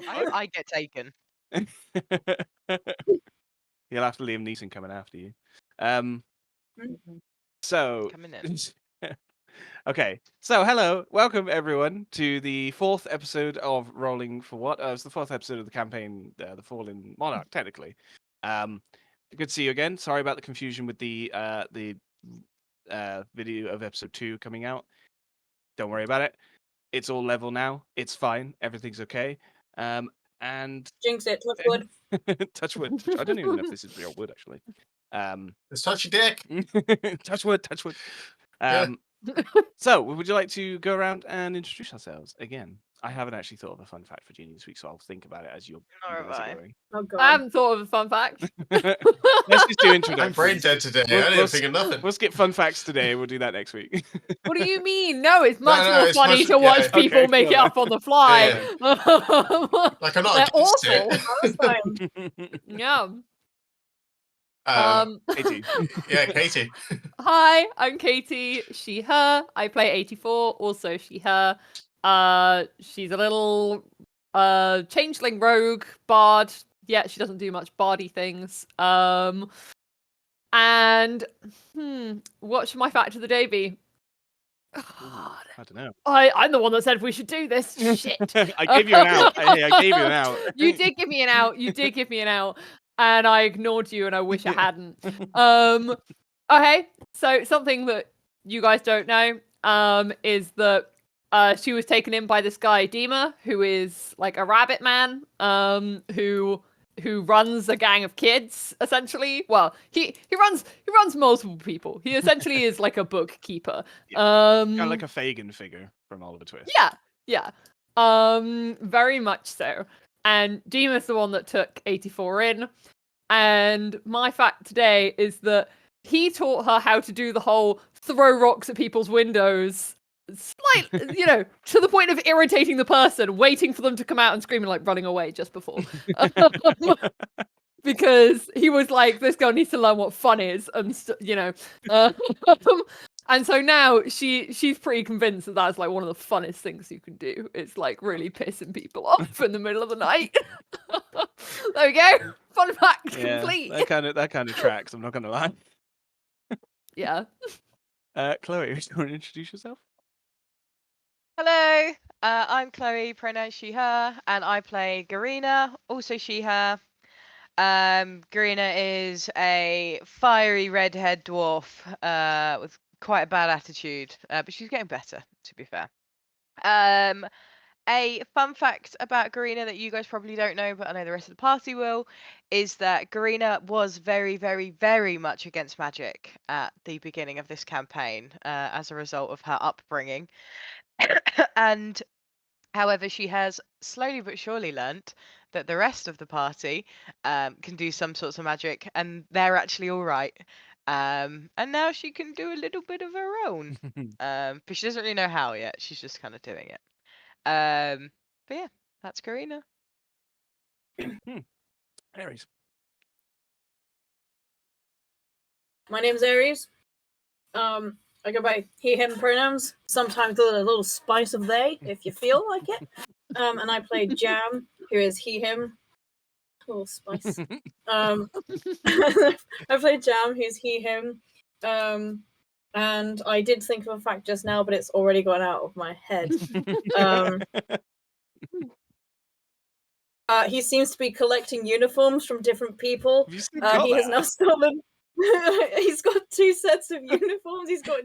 I get taken. You'll have to Liam Neeson coming after you. So Coming in. okay, so hello, welcome everyone to the 4th episode of Rolling for What? It's the 4th episode of the campaign, The Fallen Monarch, technically. Good to see you again. Sorry about the confusion with the video of episode 2 coming out. Don't worry about it. It's all level now. It's fine. Everything's okay. And Jinx it, touch wood. touch wood. I don't even know if this is real wood, actually. Let's touch your dick. touch wood. Touch wood. Yeah. So, would you like to go around and introduce ourselves again? I haven't actually thought of a fun fact for Jeannie this week, so I'll think about it as you're going. Oh god. I haven't thought of a fun fact. Let's just do introductions. I'm brain dead today. I didn't think of nothing. We'll skip fun facts today. We'll do that next week. What do you mean? No, it's much more it's funny much- to watch yeah, people okay, make it cool. up on the fly. Like I'm not They're against awful. it. That was fine. Yeah. Katie. Yeah, Katie. Hi, I'm Katie. She, her. I play 84. Also, she, her. She's a little changeling rogue bard. Yeah, she doesn't do much bardy things. And what should my fact of the day be? God. I don't know. I'm the one that said we should do this. Shit. I gave you an out. I gave you an out. You did give me an out. You did give me an out. And I ignored you and I wish I hadn't. Okay, so something that you guys don't know is that she was taken in by this guy, Dima, who is like a rabbit man, who runs a gang of kids, essentially. Well, he runs multiple people. He essentially is like a bookkeeper. Kind of like a Fagin figure from Oliver Twist. Yeah. Very much so. And Dima's the one that took 84 in. And my fact today is that he taught her how to do the whole throw rocks at people's windows, slightly, to the point of irritating the person, waiting for them to come out and screaming, like running away just before. Because he was like, this girl needs to learn what fun is, and and so now she's pretty convinced that that's like one of the funnest things you can do. It's like really pissing people off in the middle of the night. There we go. Fun fact complete. That kind of tracks. I'm not gonna lie. Yeah. Chloe, would you want to introduce yourself? Hello, I'm Chloe, pronouns she, her, and I play Garina, also she, her. Garina is a fiery redhead dwarf with quite a bad attitude, but she's getting better, to be fair. A fun fact about Garina that you guys probably don't know, but I know the rest of the party will, is that Garina was very, very, very much against magic at the beginning of this campaign as a result of her upbringing. And however, she has slowly but surely learnt that the rest of the party can do some sorts of magic, and they're actually all right. And now she can do a little bit of her own. But she doesn't really know how yet. She's just kind of doing it. But yeah, that's Karina. Aries. My name's Aries. I go by he, him pronouns. Sometimes with a little spice of they, if you feel like it. And I play Jam, who is he, him. A little spice. I play Jam, who's he, him. And I did think of a fact just now, but it's already gone out of my head. He seems to be collecting uniforms from different people. He has now stolen. He's got 2 sets of uniforms. He's got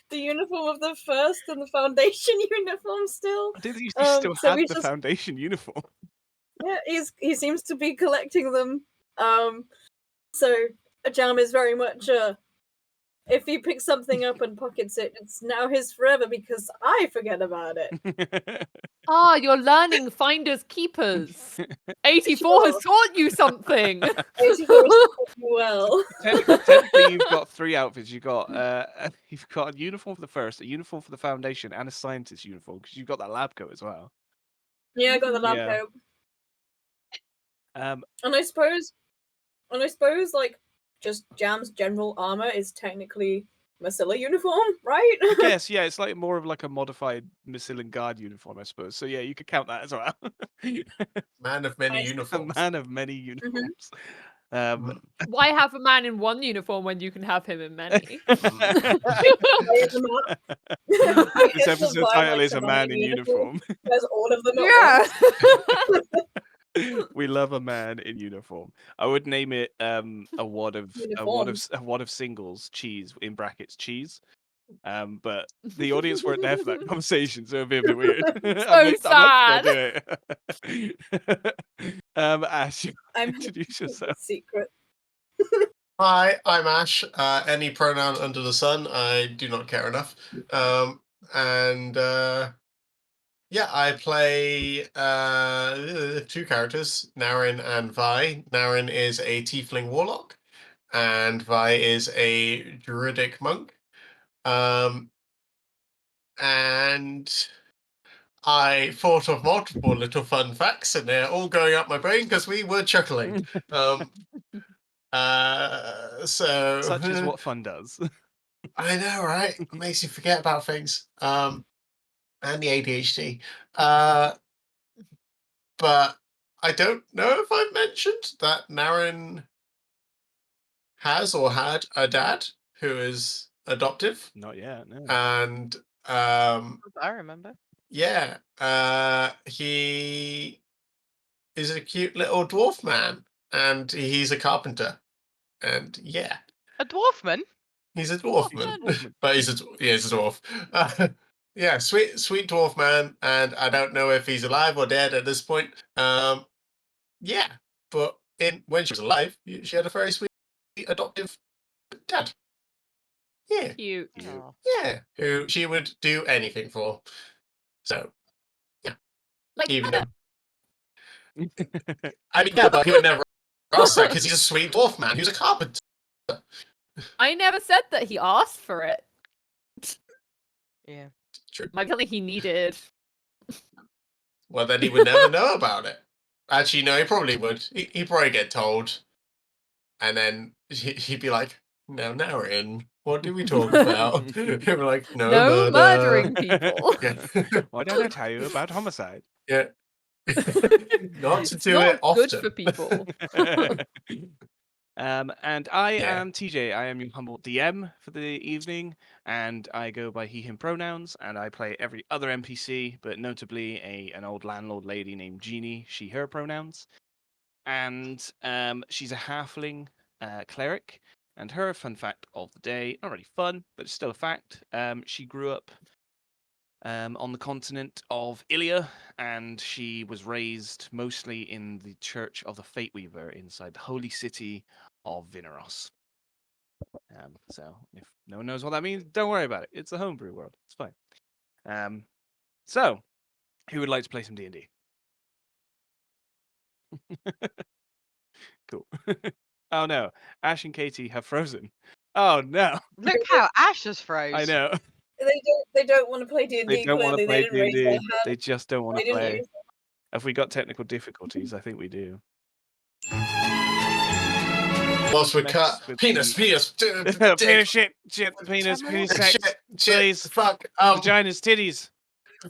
the uniform of the first and the Foundation uniform still. I didn't think he still so had the Foundation uniform. Yeah, he seems to be collecting them. So Jam is very much if he picks something up and pockets it, it's now his forever because I forget about it. You're learning finders keepers. 84 has taught you something. 84 is doing well. Technically, you've got 3 outfits. You've got a uniform for the first, a uniform for the Foundation, and a scientist uniform because you've got that lab coat as well. Yeah, I got the lab coat. And I suppose, like, just Jam's general armor is technically Masilla uniform, right? I guess, yeah, it's like more of like a modified Massylian Guard uniform, I suppose. So yeah, you could count that as well. Man of many Nice. A uniforms. man of many uniforms. Um, Why have a man in one uniform when you can have him in many? this It's the episode vibe, title like, is A Man in Uniform. There's all of them at Yeah. once. We love a man in uniform. I would name it a wad of singles cheese in brackets cheese. But the audience weren't there for that conversation, so it'd be a bit weird. I'm not gonna do it. Ash, I'm introduce yourself. secret. Hi, I'm Ash. Any pronoun under the sun, I do not care enough. Yeah, I play two characters, Narin and Vi. Narin is a tiefling warlock, and Vi is a druidic monk. And I thought of multiple little fun facts, and they're all going up my brain because we were chuckling. Such is what fun does. I know, right? It makes you forget about things. And the ADHD. But I don't know if I've mentioned that Narin has or had a dad who is adoptive. Not yet, no. And I remember. yeah, he is a cute little dwarf man, and he's a carpenter. And yeah, A dwarfman? he's a dwarfman, Dwarfman. but he's a dwarf. Yeah, sweet dwarf man, and I don't know if he's alive or dead at this point. Yeah, but when she was alive, she had a very sweet adoptive dad. Yeah, Cute. Oh. yeah, who she would do anything for. So Like even that. though, I mean, yeah, but he would never ask that because he's a sweet dwarf man who's a carpenter. I never said that he asked for it. Yeah. True. Might be something he needed. Well, then he would never know about it. Actually, no, he probably would. He'd probably get told, and then he'd be like, "No, Narin, what did we talk about?" He'd be like, "No, No murder." murdering people. Yeah. Why don't I tell you about homicide? Yeah. Not to It's do not it often. good for people. And I Yeah. am TJ. I am your humble DM for the evening, and I go by he/him pronouns. And I play every other NPC, but notably an old landlord lady named Jeannie, she/her pronouns. And she's a halfling cleric. And her fun fact of the day, not really fun, but it's still a fact. She grew up on the continent of Ilia, and she was raised mostly in the Church of the Fate Weaver inside the holy city of Vineros. So if no one knows what that means, don't worry about it. It's a homebrew world. It's fine. So who would like to play some D&D? Cool. Oh no, Ash and Katie have frozen. Oh no. Look how Ash has froze. I know. They don't want to play D&D. They don't want to play They didn't raise their D&D. hand. They just don't want They to didn't play. raise Have we got technical difficulties? I think we do. Whilst we Mess cut with penis, the- penis, Penis, shit, penis, sex, shit, please. fuck, vaginas, titties.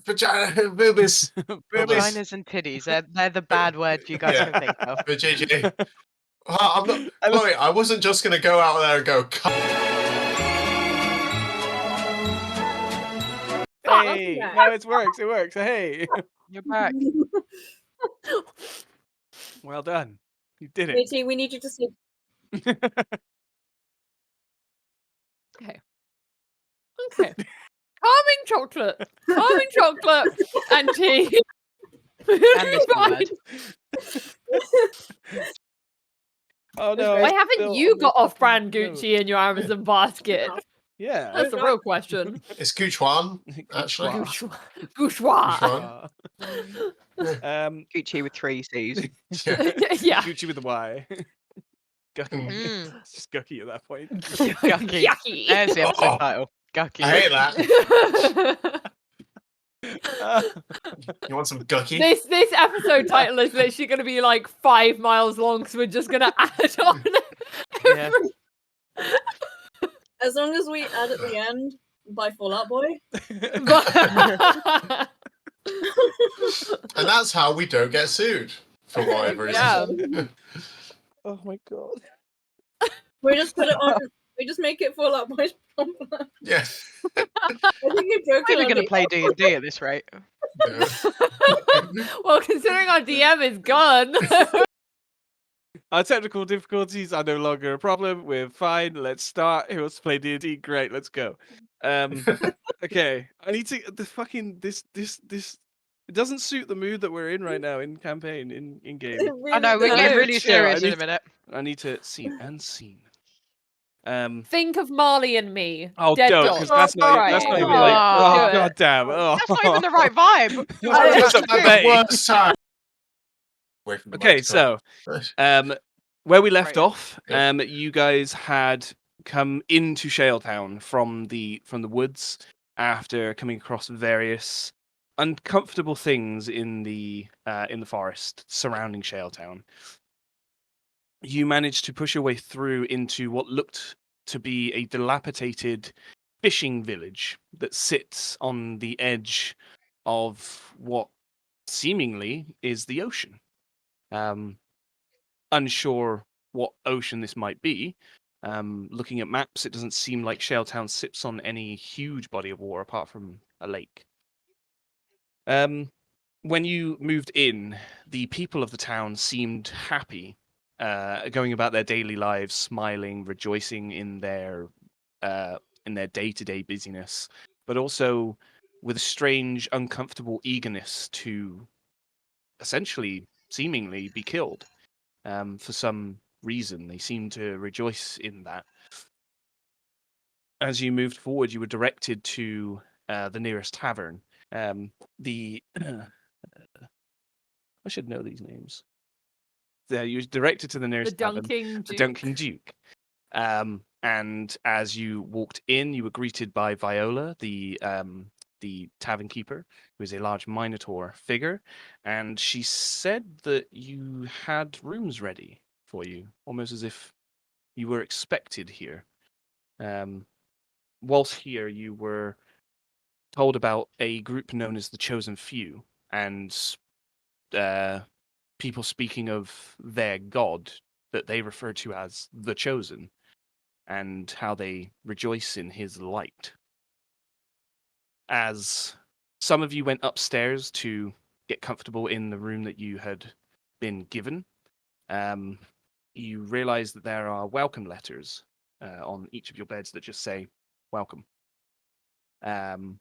vagina, boobies, Vaginas and titties. They're the bad words you guys Yeah. can think of. for JJ. I'm not. Chloe, I wasn't just gonna go out there and go. Hey, Yeah. no, it works. It works. Hey, You're back. well done. You did it. Katie, we need you to say Okay. Calming chocolate. Calming chocolate and tea. And this word. Oh no! Why it's haven't still you on got the off-brand fucking note. Gucci in your Amazon basket? Yeah. That's the real question. It's Guchuan, actually. Guchuan. Bourgeois. Gucci with 3 C's. Yeah. Yeah. Gucci with a Y. Gucky. Mm. It's just Gucky at that point. Gucky. Yucky. There's the episode Oh. title. Gucky. I hate that. Uh, You want some gucky? This episode title is literally going to be like 5 miles long, so we're just going to add on. Yeah. As long as we add at the end by Fall Out Boy. But- And that's how we don't get sued for whatever Yeah. reason. Oh my god. We just put it on. We just make it Fall Out Boy's problem. Yeah. I think you're I'm joking. even going to Andy. play D&D at this rate. No. Well, considering our DM is gone. Our technical difficulties are no longer a problem. We're fine. Let's start. Who wants to play D&D? Great, let's go. Okay. I need to the fucking this. It doesn't suit the mood that we're in right now in campaign in game. It I know, we're does. getting No. really Chill, I serious in a need- minute. I need to scene and scene. Think of Marley and Me. Oh, Dead don't, dot. because that's not Crying. even like. Oh. Oh Do it. god damn. Oh. That's not even the right vibe. What we're I- about to It's do. a May. Worst time. Away from the Okay, microphone. so where we left Right. off, Yeah. you guys had come into Shaletown from the woods after coming across various uncomfortable things in the forest surrounding Shaletown. You managed to push your way through into what looked to be a dilapidated fishing village that sits on the edge of what seemingly is the ocean. Unsure what ocean this might be. Looking at maps, it doesn't seem like Shaletown sits on any huge body of water apart from a lake. When you moved in, the people of the town seemed happy, going about their daily lives, smiling, rejoicing in their day-to-day busyness, but also with a strange, uncomfortable eagerness to essentially, seemingly, be killed. For some reason, they seemed to rejoice in that. As you moved forward, you were directed to the nearest tavern. The I should know these names. You were directed to the The nearest tavern, Dunking the Duke. Dunking Duke. And as you walked in, you were greeted by Viola, the tavern keeper, who is a large minotaur figure, and she said that you had rooms ready for you, almost as if you were expected here. Whilst here, you were told about a group known as the Chosen Few, and people speaking of their god that they refer to as the Chosen, and how they rejoice in his light. As some of you went upstairs to get comfortable in the room that you had been given, you realize that there are welcome letters on each of your beds that just say, welcome. And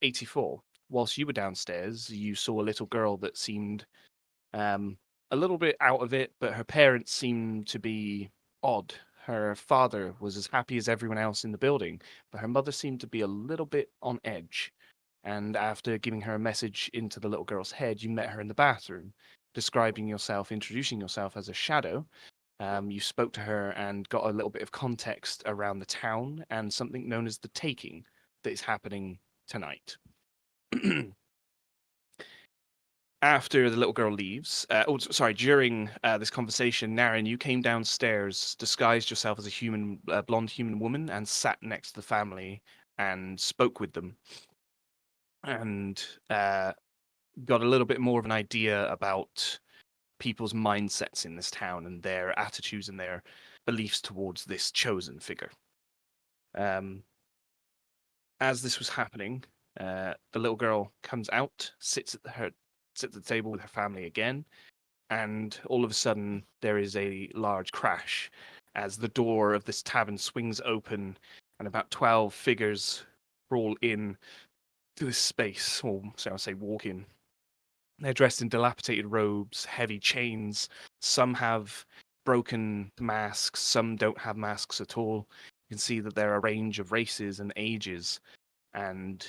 84, whilst you were downstairs, you saw a little girl that seemed a little bit out of it, but her parents seemed to be odd. Her father was as happy as everyone else in the building, but her mother seemed to be a little bit on edge. And after giving her a message into the little girl's head, you met her in the bathroom, describing yourself, introducing yourself as a shadow. You spoke to her and got a little bit of context around the town and something known as the taking that is happening tonight. After the little girl leaves, during this conversation, Naren, you came downstairs, disguised yourself as a blonde human woman, and sat next to the family and spoke with them, and got a little bit more of an idea about people's mindsets in this town and their attitudes and their beliefs towards this chosen figure. As this was happening, the little girl comes out, sits at the table with her family again, and all of a sudden there is a large crash as the door of this tavern swings open and about 12 figures crawl in to this space, or so I'll say walk in. They're dressed in dilapidated robes, heavy chains. Some have broken masks, some don't have masks at all. You can see that there are a range of races and ages, and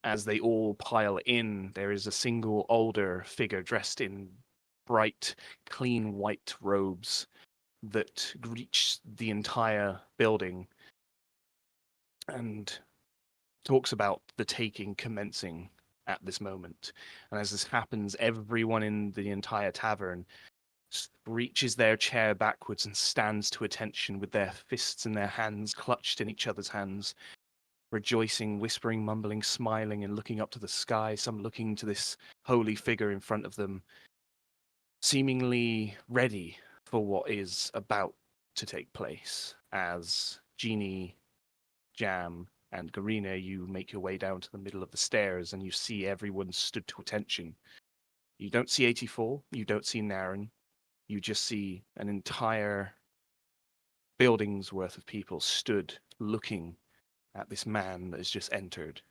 as they all pile in, there is a single older figure dressed in bright, clean white robes that reach the entire building and talks about the taking commencing at this moment. And as this happens, everyone in the entire tavern reaches their chair backwards and stands to attention with their fists in their hands, clutched in each other's hands, rejoicing, whispering, mumbling, smiling, and looking up to the sky, some looking to this holy figure in front of them, seemingly ready for what is about to take place. As Jeannie, Jam, and Garina, you make your way down to the middle of the stairs and you see everyone stood to attention. You don't see 84, you don't see Naren, you just see an entire building's worth of people stood looking at this man that has just entered.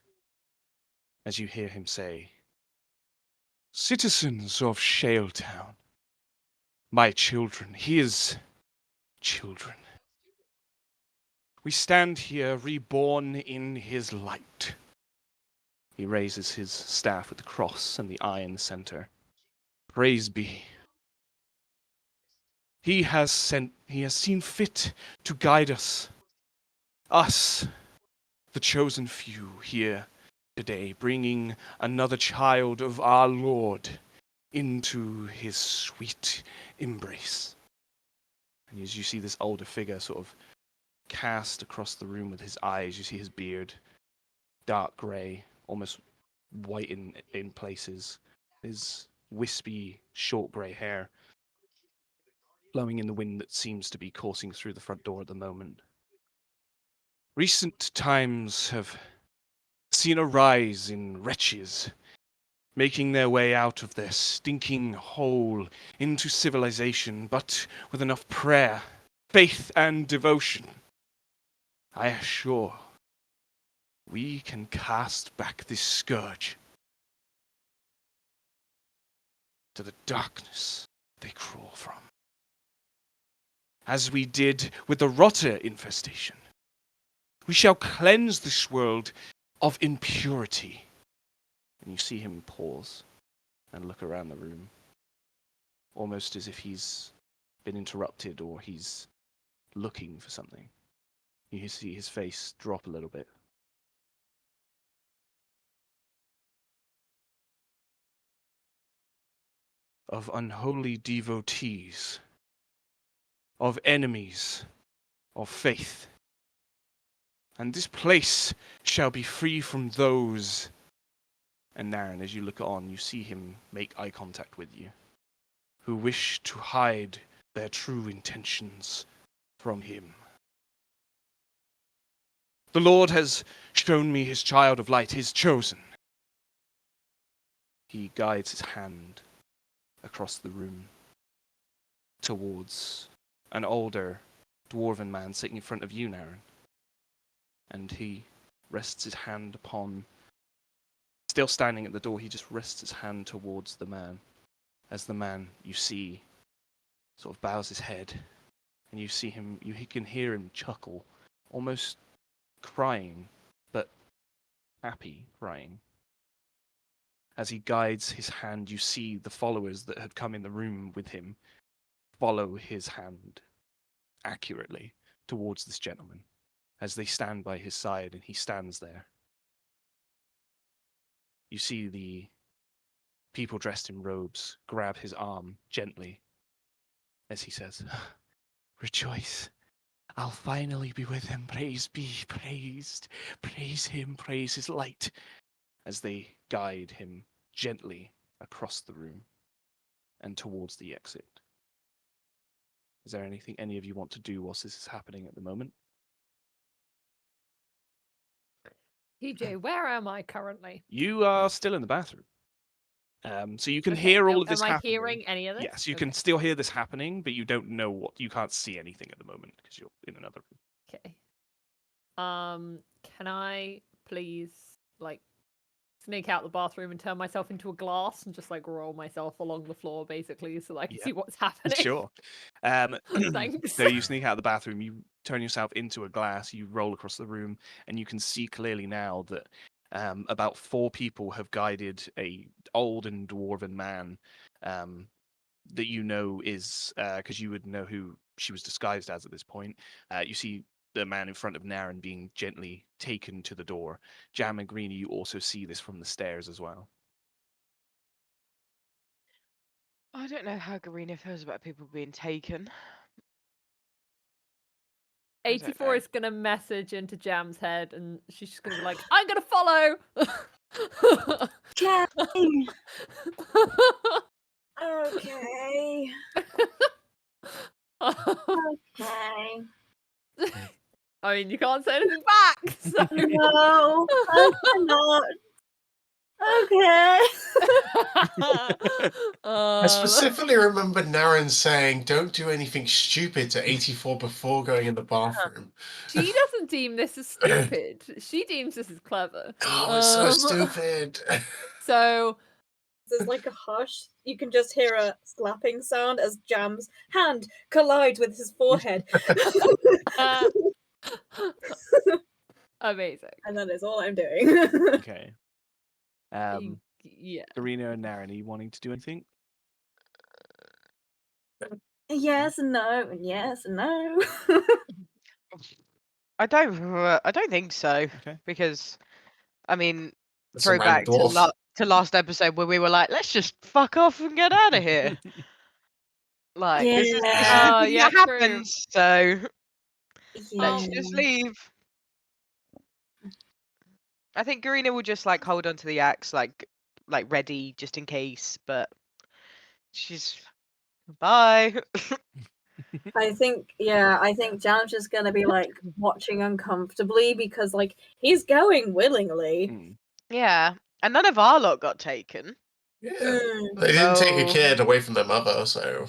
As you hear him say, "Citizens of Shaletown, my children, his children, we stand here reborn in his light." He raises his staff with the cross and the eye in the center. "Praise be. He has seen fit to guide us, the chosen few here today, bringing another child of our Lord into his sweet embrace." And as you see this older figure sort of cast across the room with his eyes, you see his beard, dark grey, almost white in places, his wispy, short grey hair blowing in the wind that seems to be coursing through the front door at the moment. "Recent times have seen a rise in wretches making their way out of their stinking hole into civilization, but with enough prayer, faith, and devotion, I assure we can cast back this scourge to the darkness they crawl from. As we did with the rotter infestation, we shall cleanse this world of impurity." And you see him pause and look around the room, almost as if he's been interrupted or he's looking for something. You see his face drop a little bit. "Of unholy devotees, of enemies of faith. And this place shall be free from those." And Naren, as you look on, you see him make eye contact with you, "who wish to hide their true intentions from him. The Lord has shown me his child of light, his chosen." He guides his hand across the room towards an older dwarven man sitting in front of you, Naren. And he rests his hand upon, still standing at the door, he just rests his hand towards the man. As the man, you see, sort of bows his head, and you see him, you can hear him chuckle, almost crying, but happy crying. As he guides his hand, you see the followers that had come in the room with him follow his hand accurately towards this gentleman as they stand by his side and he stands there. You see the people dressed in robes grab his arm gently as he says, "Rejoice. I'll finally be with him. Praise be, praised. Praise him, praise his light." As they guide him gently across the room and towards the exit. Is there anything any of you want to do whilst this is happening at the moment? TJ, where am I currently? You are still in the bathroom. So you can Okay, hear all of this am I happening. hearing any of this? Yes, you Okay. can still hear this happening, but you don't know you can't see anything at the moment because you're in another room. Okay. Can I please sneak out the bathroom and turn myself into a glass and just roll myself along the floor basically so I can Yeah. see what's happening? Sure. Thanks. So you sneak out of the bathroom, you turn yourself into a glass, you roll across the room, and you can see clearly now that about 4 people have guided a old and dwarven man that you know is because you would know who she was disguised as at this point. You see the man in front of Naren being gently taken to the door. Jam and Greenie, you also see this from the stairs as well. I don't know how Garina feels about people being taken. I don't 84 know. is gonna message into Jam's head, and she's just gonna be like, "I'm gonna follow." Okay. Okay. Okay. I mean, you can't say anything back. So. No, I cannot. Okay. I specifically remember Naren saying, "Don't do anything stupid" to 84 before going in the bathroom. She doesn't deem this as stupid. She deems this as clever. Oh, it's so stupid. So There's like a hush. You can just hear a slapping sound as Jam's hand collides with his forehead. amazing. And that is all I'm doing. Okay. Yeah. Garina and Naren, are you wanting to do anything? Yes and no, and yes and no. I don't think so. Okay. Because, I mean, That's a random throwback to dwarf. to last episode where we were like, let's just fuck off and get out of here. Like this is the Yeah. thing Yeah, that true. happens. So let's Yeah. just leave. I think Garina will just like hold on to the axe, like ready just in case. But she's bye. I think Jam's just gonna be like watching uncomfortably because like he's going willingly. Mm. Yeah, and none of our lot got taken. Yeah. Mm. They didn't take a So- kid away from their mother, so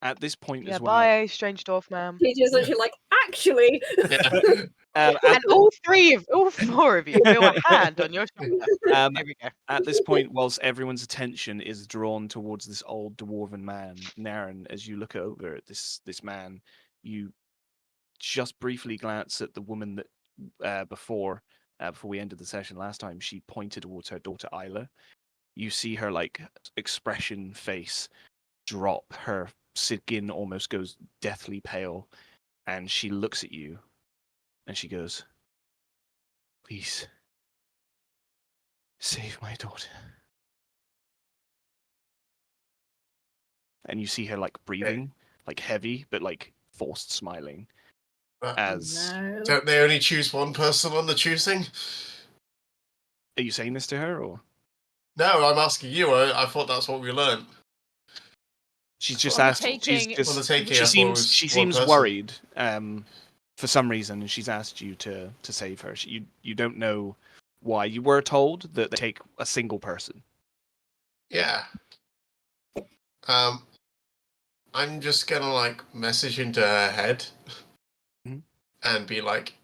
At this point Yeah, as well. bye, strange dwarf man. Teacher's literally like, actually. yeah. At, And all four of you feel a hand on your shoulder. um, There we go. at this point, whilst everyone's attention is drawn towards this old dwarven man, Naren, as you look over at this man, you just briefly glance at the woman that before we ended the session last time, she pointed towards her daughter Isla. You see her like expression face drop, her skin almost goes deathly pale, and she looks at you and she goes, "Please save my daughter." And you see her like breathing, like heavy, but like forced smiling. As No. Don't they only choose one person on the choosing? are you saying this to her, or No, I'm asking you. I thought that's what we learned. she's just On the asked? She's taking- just On the taking, she I thought it was she one seems person. worried for some reason, and she's asked you to save her. You don't know why. You were told that they take a single person. Yeah. I'm just gonna like message into her head Mhm. and be like,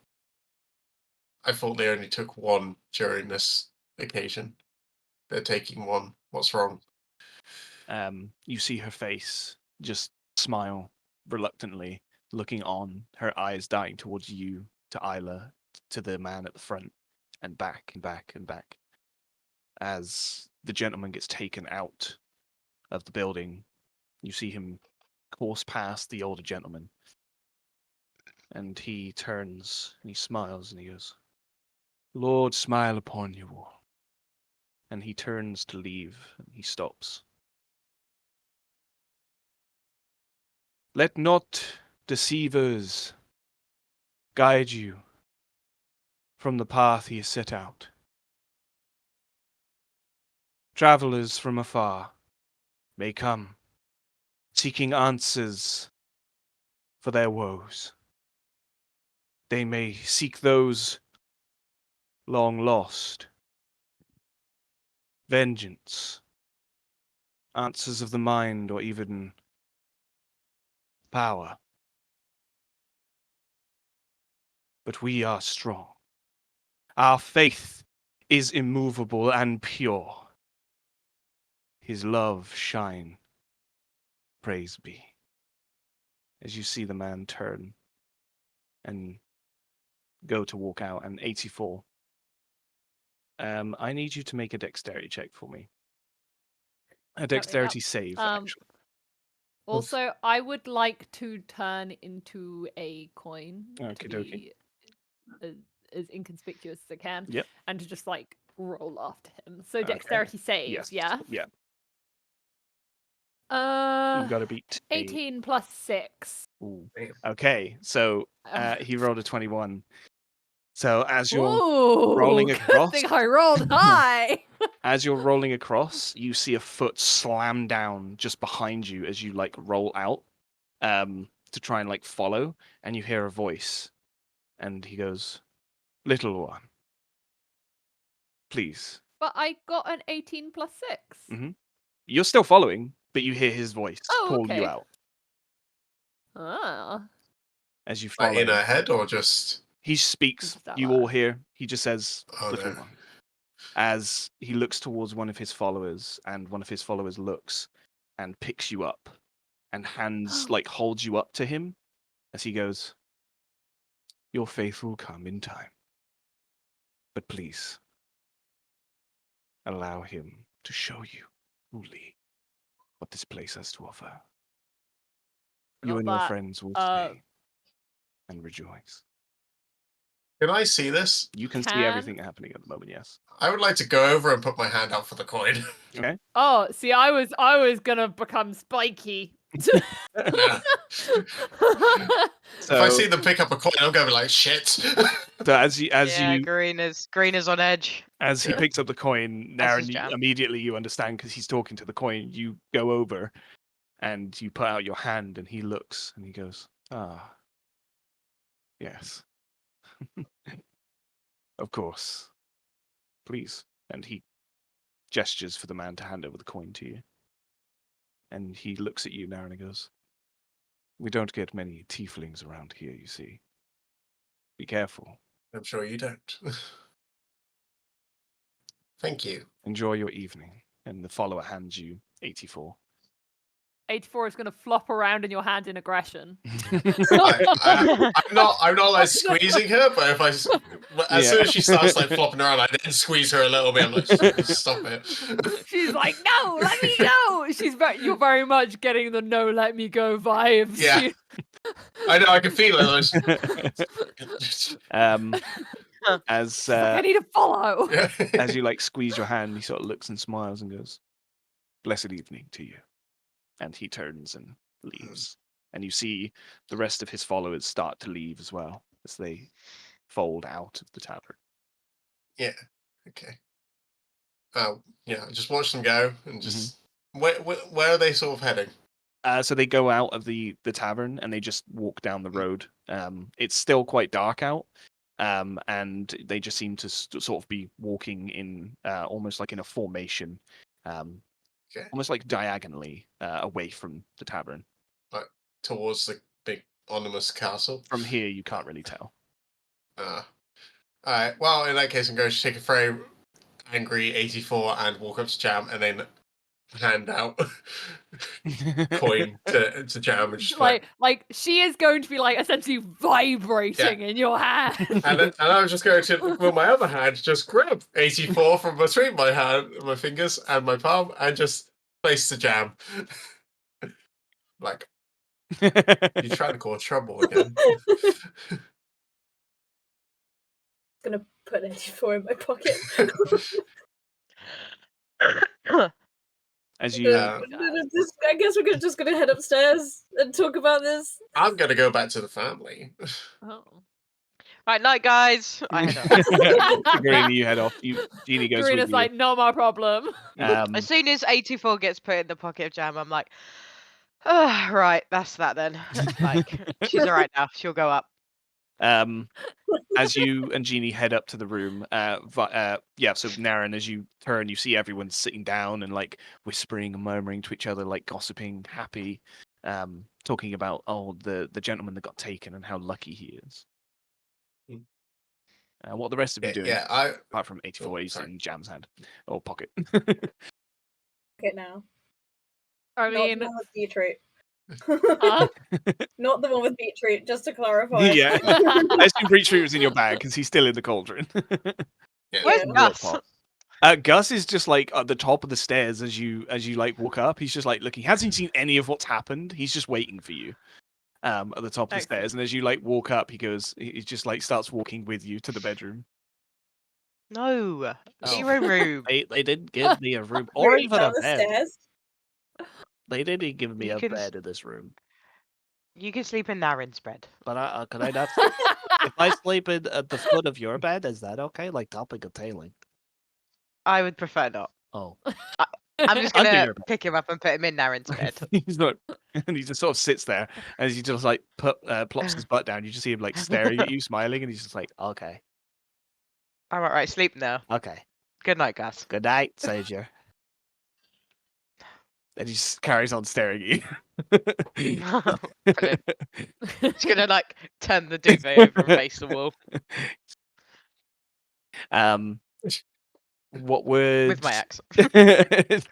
I thought they only took one during this occasion. They're taking one. What's wrong? You see her face just smile reluctantly, looking on, her eyes darting towards you, to Isla, to the man at the front, and back and back and back. As the gentleman gets taken out of the building, you see him course past the older gentleman. And he turns and he smiles and he goes, "Lord, smile upon you all." And he turns to leave and he stops. "Let not deceivers guide you from the path he has set out. Travelers from afar may come, seeking answers for their woes. They may seek those long lost, vengeance, answers of the mind, or even power. But we are strong. Our faith is immovable and pure. His love shine, praise be." As you see the man turn and go to walk out, and 84. I need you to make a dexterity check for me. A dexterity save, actually. Also, I would like to turn into a coin to Okey-dokey. be as inconspicuous as I can, Yep. and to just like roll after him. So Okay. dexterity save, Yes. yeah. Yeah. You've got to beat 18 plus 6. Ooh. Damn. Okay, so he rolled a 21. So as you're Ooh, rolling good across, thing I rolled high. as you're rolling across, you see a foot slam down just behind you as you like roll out to try and like follow, and you hear a voice, and he goes, "Little one, please." But I got an 18 plus 6. You're still following, but you hear his voice Oh, call you okay. out Ah. as you Like in follow. her head or just? He speaks. Just out You loud. all hear. He just says, Oh "Little no. one," as he looks towards one of his followers, and one of his followers looks and picks you up, and hands like holds you up to him, as he goes, "Your faith will come in time, but please allow him to show you truly what this place has to offer. You Not and your that, friends will uh, stay and rejoice." Can I see this? You can see Can- everything happening at the moment. Yes. I would like to go over and put my hand out for the coin. Okay. Oh, see, I was gonna become spiky. Nah. If I see them pick up a coin, I'm going to be like, shit. So as Yeah, you Greener's on edge. as he Yeah. picks up the coin, As Naren, is Jam. immediately you understand because he's talking to the coin. You go over and you put out your hand, and he looks and he goes, "Ah, yes, of course, please." And he gestures for the man to hand over the coin to you. And he looks at you, Naren, and goes, "We don't get many tieflings around here, you see. Be careful. I'm sure you don't. Thank you. Enjoy your evening." And the follower hands you 84. 84 is gonna flop around in your hand in aggression. I'm not like squeezing her, but if as soon as she starts like flopping around, I then squeeze her a little bit. I'm like, stop it. She's like, "No, let me go." You're very much getting the "no, let me go" vibes. Yeah. I know, I can feel it. As I need to follow. as you like squeeze your hand, he sort of looks and smiles and goes, "Blessed evening to you." And he turns and leaves. And you see the rest of his followers start to leave as well as they fold out of the tavern. Yeah. Okay. Yeah. Just watch them go and just. Where are they sort of heading? So they go out of the tavern and they just walk down the road. It's still quite dark out, and they just seem to sort of be walking in almost like in a formation, Okay. almost like diagonally away from the tavern. Like towards the big ominous castle. From here, you can't really tell. All right. Well, in that case, I'm going to take a very angry 84 and walk up to Jam and then hand out coin to Jam and just like she is going to be like essentially vibrating in your hand. and I'm just going to, with my other hand, just grab 84 from between my fingers and my palm and just place the Jam. Like, you're trying to cause trouble again. Gonna put 84 in my pocket. As you, Yeah. I guess we're just gonna head upstairs and talk about this. I'm going to go back to the family. Oh. Right, night, guys. I head up. Greeny, you head off. Jeannie goes Karina's with you. like, "Not my problem." As soon as 84 gets put in the pocket of Jam, I'm like, oh, right, that's that then. Like, she's all right now. She'll go up. As you and Jeannie head up to the room, so Naren, as you turn, you see everyone sitting down and like whispering and murmuring to each other, like gossiping, happy, talking about the gentleman that got taken and how lucky he is. What the rest of you doing? Apart from 84, you in Jam's hand or pocket. Okay, now. I Not mean, the one with beetroot. huh? Not the one with beetroot, just to clarify. Yeah, I assume Beetroot was in your bag because he's still in the cauldron. Where's Yeah. Gus? Gus is just like at the top of the stairs as you like walk up. He's just like looking. He hasn't seen any of what's happened. He's just waiting for you. At the top of the stairs, and as you like walk up, he just like starts walking with you to the bedroom. No. Zero room. They didn't give me a room or Really even a down the bed. stairs. They didn't give me You a can bed in this room. You can sleep in Naren's bed. But can I not? If I sleep at the foot of your bed, is that okay? Like topping and tailing? I would prefer not. Oh, I'm just under gonna your bed. pick him up and put him in Naren's bed. He's not, and he just sort of sits there as he just like plops his butt down. You just see him like staring at you, smiling, and he's just like, "Okay, I'm alright. Sleep now. okay, Good night, Gus. good night, Savior." And he just carries on staring at you. Brilliant. Just gonna like turn the duvet over and face the wall What would with my axe.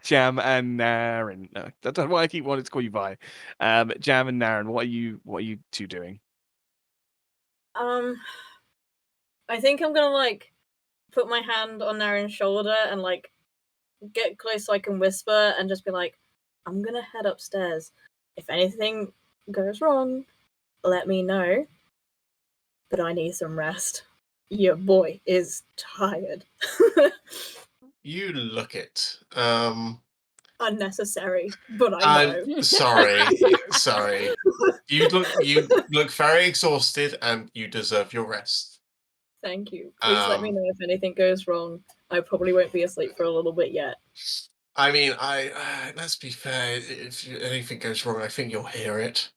Jam and Naren? No, that's why I keep wanting to call you Vi. Jam and Naren, what are you two doing? I think I'm gonna like put my hand on Naren's shoulder and like get close so I can whisper and just be like, I'm gonna head upstairs. If anything goes wrong, let me know. But I need some rest. Your boy is tired. You look it. Unnecessary, but I know. I'm sorry. Sorry. You look very exhausted and you deserve your rest. Thank you. Please let me know if anything goes wrong. I probably won't be asleep for a little bit yet. I mean, let's be fair. If anything goes wrong, I think you'll hear it.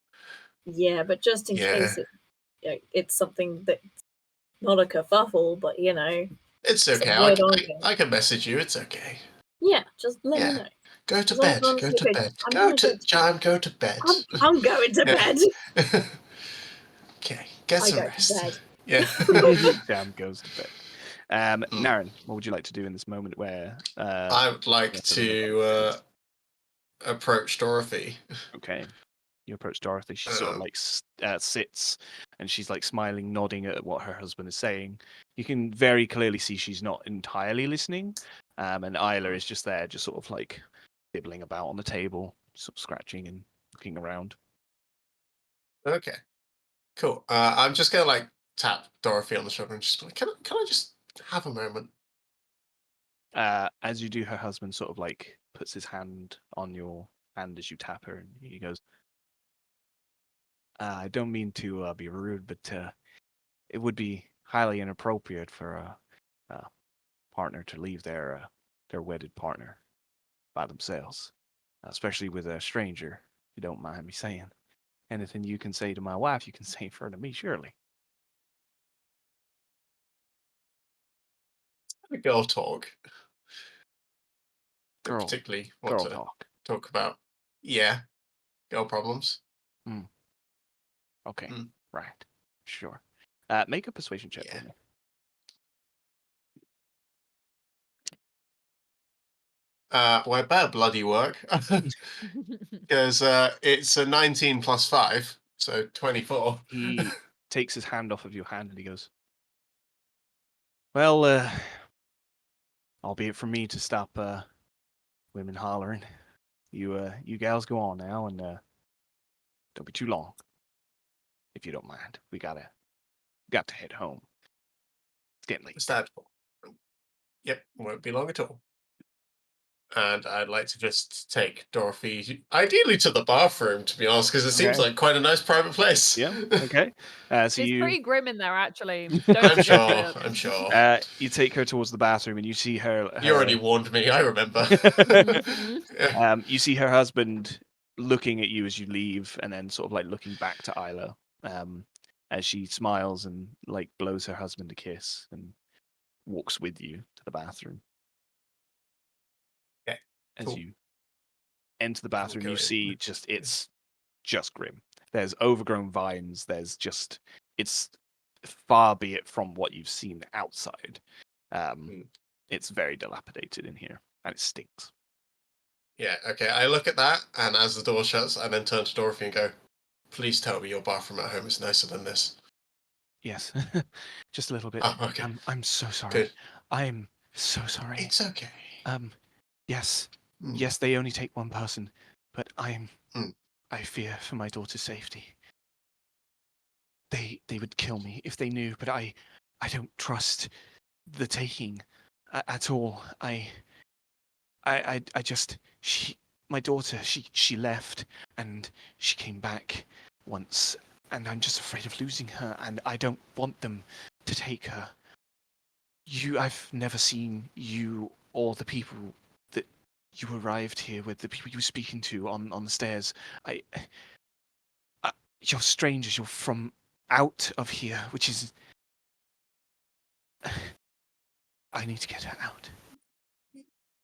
Yeah, but just in case it's something that's not a kerfuffle, but you know. It's okay. I can message you. It's okay. Yeah, just let me know. Go to bed. Go to bed. Go to bed. I'm going to bed. Okay, get some rest. Bed. Yeah. Jam goes to bed. Naren, what would you like to do in this moment where I would like to approach Dorothy. Okay. You approach Dorothy. She sort of like sits and she's like smiling, nodding at what her husband is saying. You can very clearly see she's not entirely listening. And Isla is just there, just sort of like dibbling about on the table, sort of scratching and looking around. Okay. Cool. I'm just gonna like tap Dorothy on the shoulder and just be like, can I just have a moment? As you do, her husband sort of like puts his hand on your hand as you tap her, and he goes, I don't mean to be rude, but it would be highly inappropriate for a partner to leave their wedded partner by themselves, especially with a stranger. If you don't mind me saying, anything you can say to my wife, you can say in front of me, surely. Girl talk. Girl, particularly want to talk about. Yeah, girl problems. Okay, right, sure. Make a persuasion check for me. Well, I better bloody work because it's a 19 plus 5, so 24. He takes his hand off of your hand and he goes, well, albeit for me to stop women hollering, you gals go on now and don't be too long, if you don't mind. We got to head home. It's getting late. Understandable. Yep, won't be long at all. And I'd like to just take Dorothy, ideally to the bathroom, to be honest, because it seems like quite a nice private place. Yeah. Okay. So it's pretty grim in there, actually. I'm sure. You take her towards the bathroom, and you see her. You already warned me. I remember. You see her husband looking at you as you leave, and then sort of like looking back to Isla, as she smiles and like blows her husband a kiss and walks with you to the bathroom. Okay. As you enter the bathroom, you see it's just grim. There's overgrown vines. It's far be it from what you've seen outside. It's very dilapidated in here, and it stinks. Yeah, okay. I look at that, and as the door shuts, I then turn to Dorothy and go, please tell me your bathroom at home is nicer than this. Yes, just a little bit. Oh, okay. I'm so sorry. Good. I'm so sorry. It's okay. Yes, yes, they only take one person, but I fear for my daughter's safety. They would kill me if they knew, but I don't trust the taking at all. I just my daughter, she left, and she came back once, and I'm just afraid of losing her, and I don't want them to take her. I've never seen you or the people that you arrived here with, the people you were speaking to on the stairs. You're strangers. You're from out of here, which is. I need to get her out.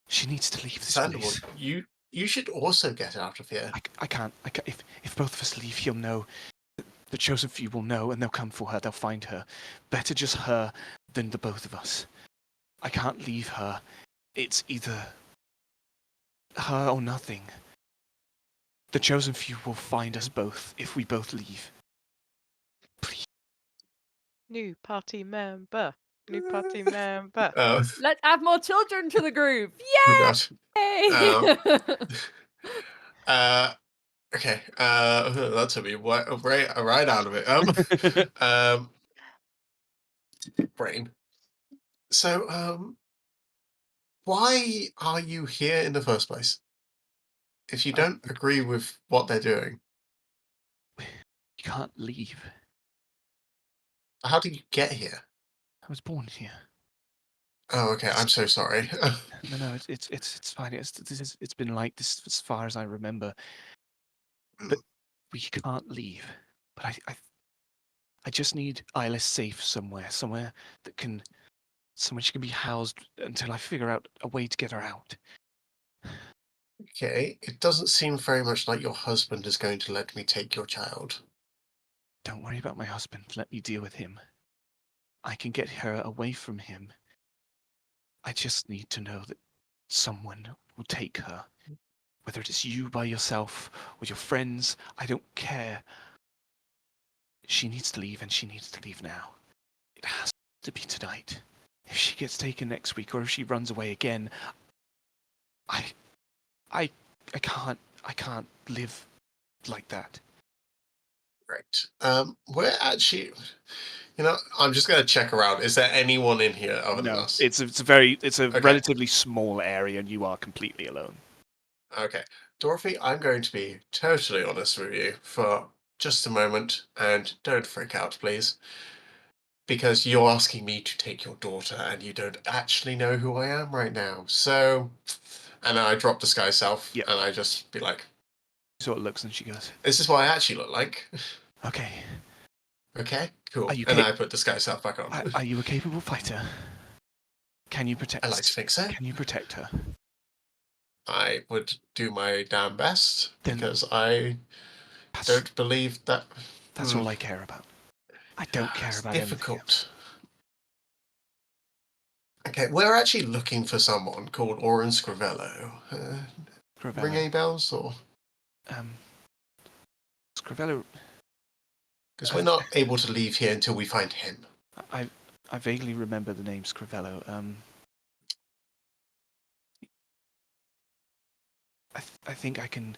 She needs to leave this Understandable. place. You should also get out of here. I can't. If both of us leave, he'll know. The chosen few will know, and they'll come for her. They'll find her. Better just her than the both of us. I can't leave her. It's either her or nothing. The chosen few will find us both if we both leave. Please. New party member. New party member. Let's add more children to the group. Oh gosh. Yay! Okay. That took me right out of it. Brain. So, why are you here in the first place? If you don't agree with what they're doing, You can't leave. how did you get here? I was born here. Oh, okay. I'm so sorry. No, it's fine. It's been like this as far as I remember. But we can't leave. But I just need Isla safe somewhere that somewhere she can be housed until I figure out a way to get her out. Okay. It doesn't seem very much like your husband is going to let me take your child. Don't worry about my husband. Let me deal with him. I can get her away from him. I just need to know that someone will take her. Whether it is you by yourself or your friends, I don't care. She needs to leave, and she needs to leave now. It has to be tonight. If she gets taken next week, or if she runs away again, I can't live like that. Right. We're actually, I'm just going to check around. Is there anyone in here other than us? It's a Okay. relatively small area, and you are completely alone. Okay. Dorothy, I'm going to be totally honest with you for just a moment, and don't freak out, please. Because you're asking me to take your daughter, and you don't actually know who I am right now. So, and then I drop disguise self, Yep. and I just be like, Sort of looks, and she goes, "This is what I actually look like." "Okay, Okay, cool. Are you And ca- then I put disguise self back on. are you a capable fighter? Can you protect? I like to think so. Can you protect her?" I would do my damn best Then because I That's, don't believe that. that's all I care about. I don't care It's about anything else. difficult. Okay, we're actually looking for someone called Oren Scrivello. Ring Scrivello. any bells, or Scrivello. because we're not able to leave here until we find him. I vaguely remember the name Scrivello. I think I can.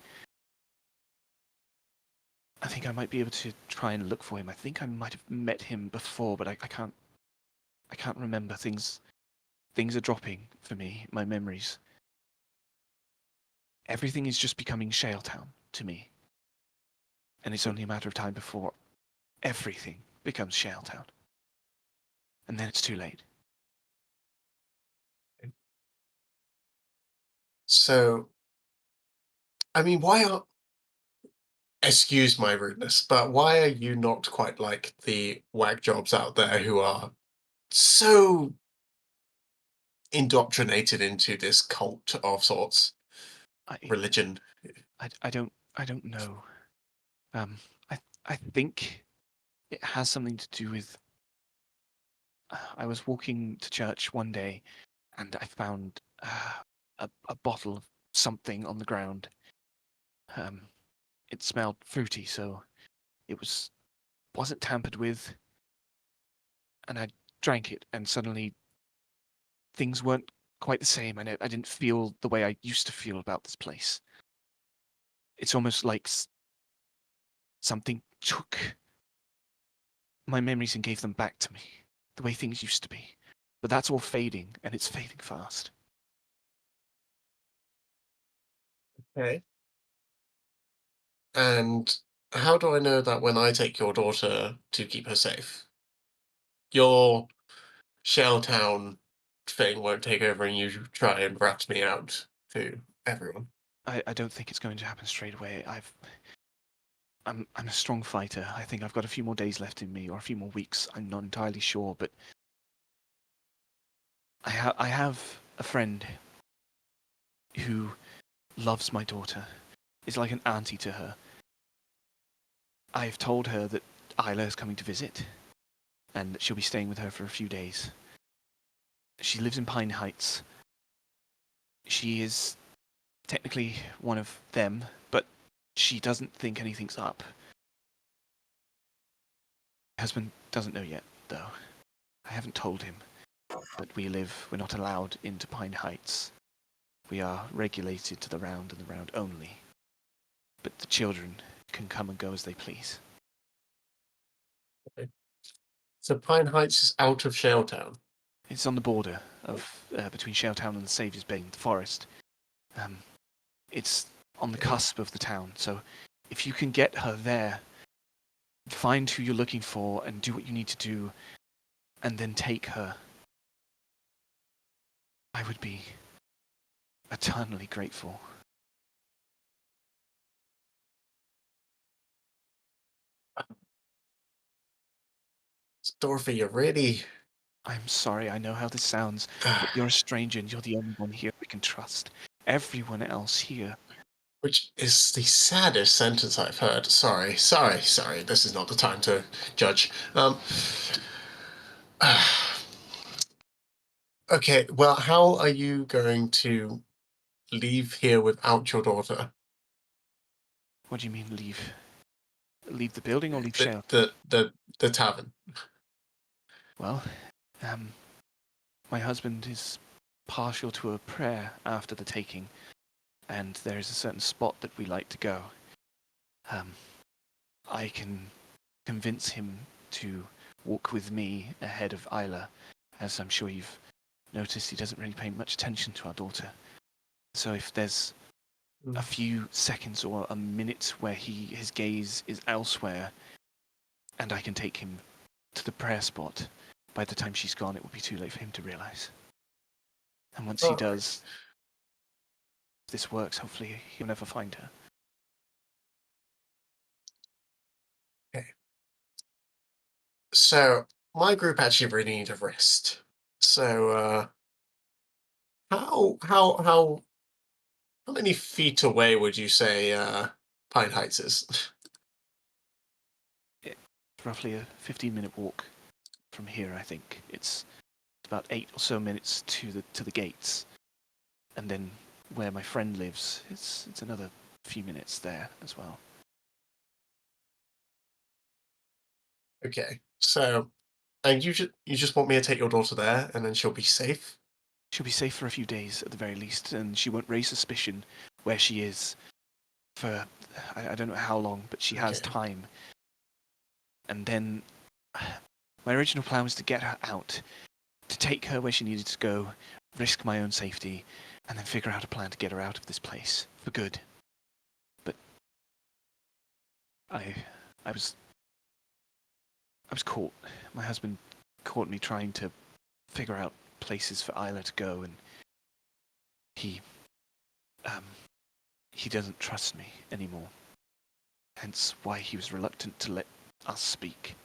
I think I might be able to try and look for him. I think I might have met him before, but I can't. I can't remember things. Things are dropping for me. My memories. Everything is just becoming Shaletown to me, and it's only a matter of time before everything becomes Shaletown, and then it's too late. So, I mean, why are. Excuse my rudeness, but why are you not quite like the whack jobs out there who are so indoctrinated into this cult of sorts? I Religion. I don't know. I think it has something to do with. I was walking to church one day, and I found a bottle of something on the ground. It smelled fruity, so it wasn't tampered with. And I drank it, and suddenly things weren't quite the same, and I didn't feel the way I used to feel about this place. It's almost like something took my memories and gave them back to me, the way things used to be. But that's all fading, and it's fading fast. Okay. And how do I know that when I take your daughter to keep her safe, your Shelltown thing won't take over and you try and rat me out to everyone? I don't think it's going to happen straight away. I'm a strong fighter. I think I've got a few more days left in me, or a few more weeks. I'm not entirely sure, but I have a friend who loves my daughter. Is like an auntie to her. I've told her that Isla is coming to visit, and that she'll be staying with her for a few days. She lives in Pine Heights. She is technically one of them, but she doesn't think anything's up. My husband doesn't know yet, though. I haven't told him, but we're not allowed into Pine Heights. We are regulated to the round and the round only. But the children can come and go as they please. So Pine Heights is out of Shelltown. It's on the border of between Shelltown and the Saviour's Bay, the forest. It's on the cusp of the town, so if you can get her there, find who you're looking for and do what you need to do, and then take her, I would be eternally grateful. Dorothy, you're really... I'm sorry, I know how this sounds, but you're a stranger and you're the only one here I can trust. Everyone else here. Which is the saddest sentence I've heard. Sorry. This is not the time to judge. Okay, well, how are you going to leave here without your daughter? What do you mean leave? Leave the building or leave The Shell? the tavern. Well, my husband is partial to a prayer after the taking, and there is a certain spot that we like to go. I can convince him to walk with me ahead of Isla, as I'm sure you've noticed he doesn't really pay much attention to our daughter. So if there's a few seconds or a minute where his gaze is elsewhere, and I can take him to the prayer spot, by the time she's gone, it will be too late for him to realize. And once he does, if this works, hopefully he'll never find her. Okay. So my group actually really need a rest. So how many feet away would you say Pine Heights is? It's roughly a 15-minute walk from here, I think. It's about 8 or so minutes to the gates. And then where my friend lives, it's another few minutes there as well. Okay. So and you just want me to take your daughter there and then she'll be safe? She'll be safe for a few days at the very least, and she won't raise suspicion where she is for, I don't know how long, but she has time. And then my original plan was to get her out, to take her where she needed to go, risk my own safety, and then figure out a plan to get her out of this place for good. But I was caught. My husband caught me trying to figure out places for Isla to go, and he doesn't trust me anymore. Hence why he was reluctant to let us speak.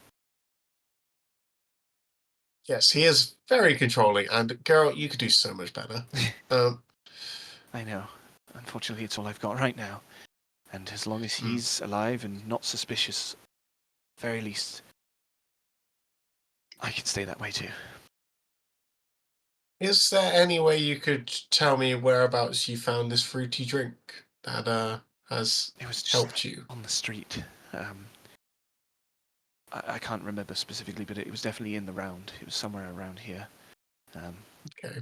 Yes, he is very controlling, and girl, you could do so much better. I know. Unfortunately, it's all I've got right now. And as long as he's alive and not suspicious, very least, I can stay that way too. Is there any way you could tell me whereabouts you found this fruity drink that has It was just helped you? on the street. I can't remember specifically, but it was definitely in the round. It was somewhere around here. Okay.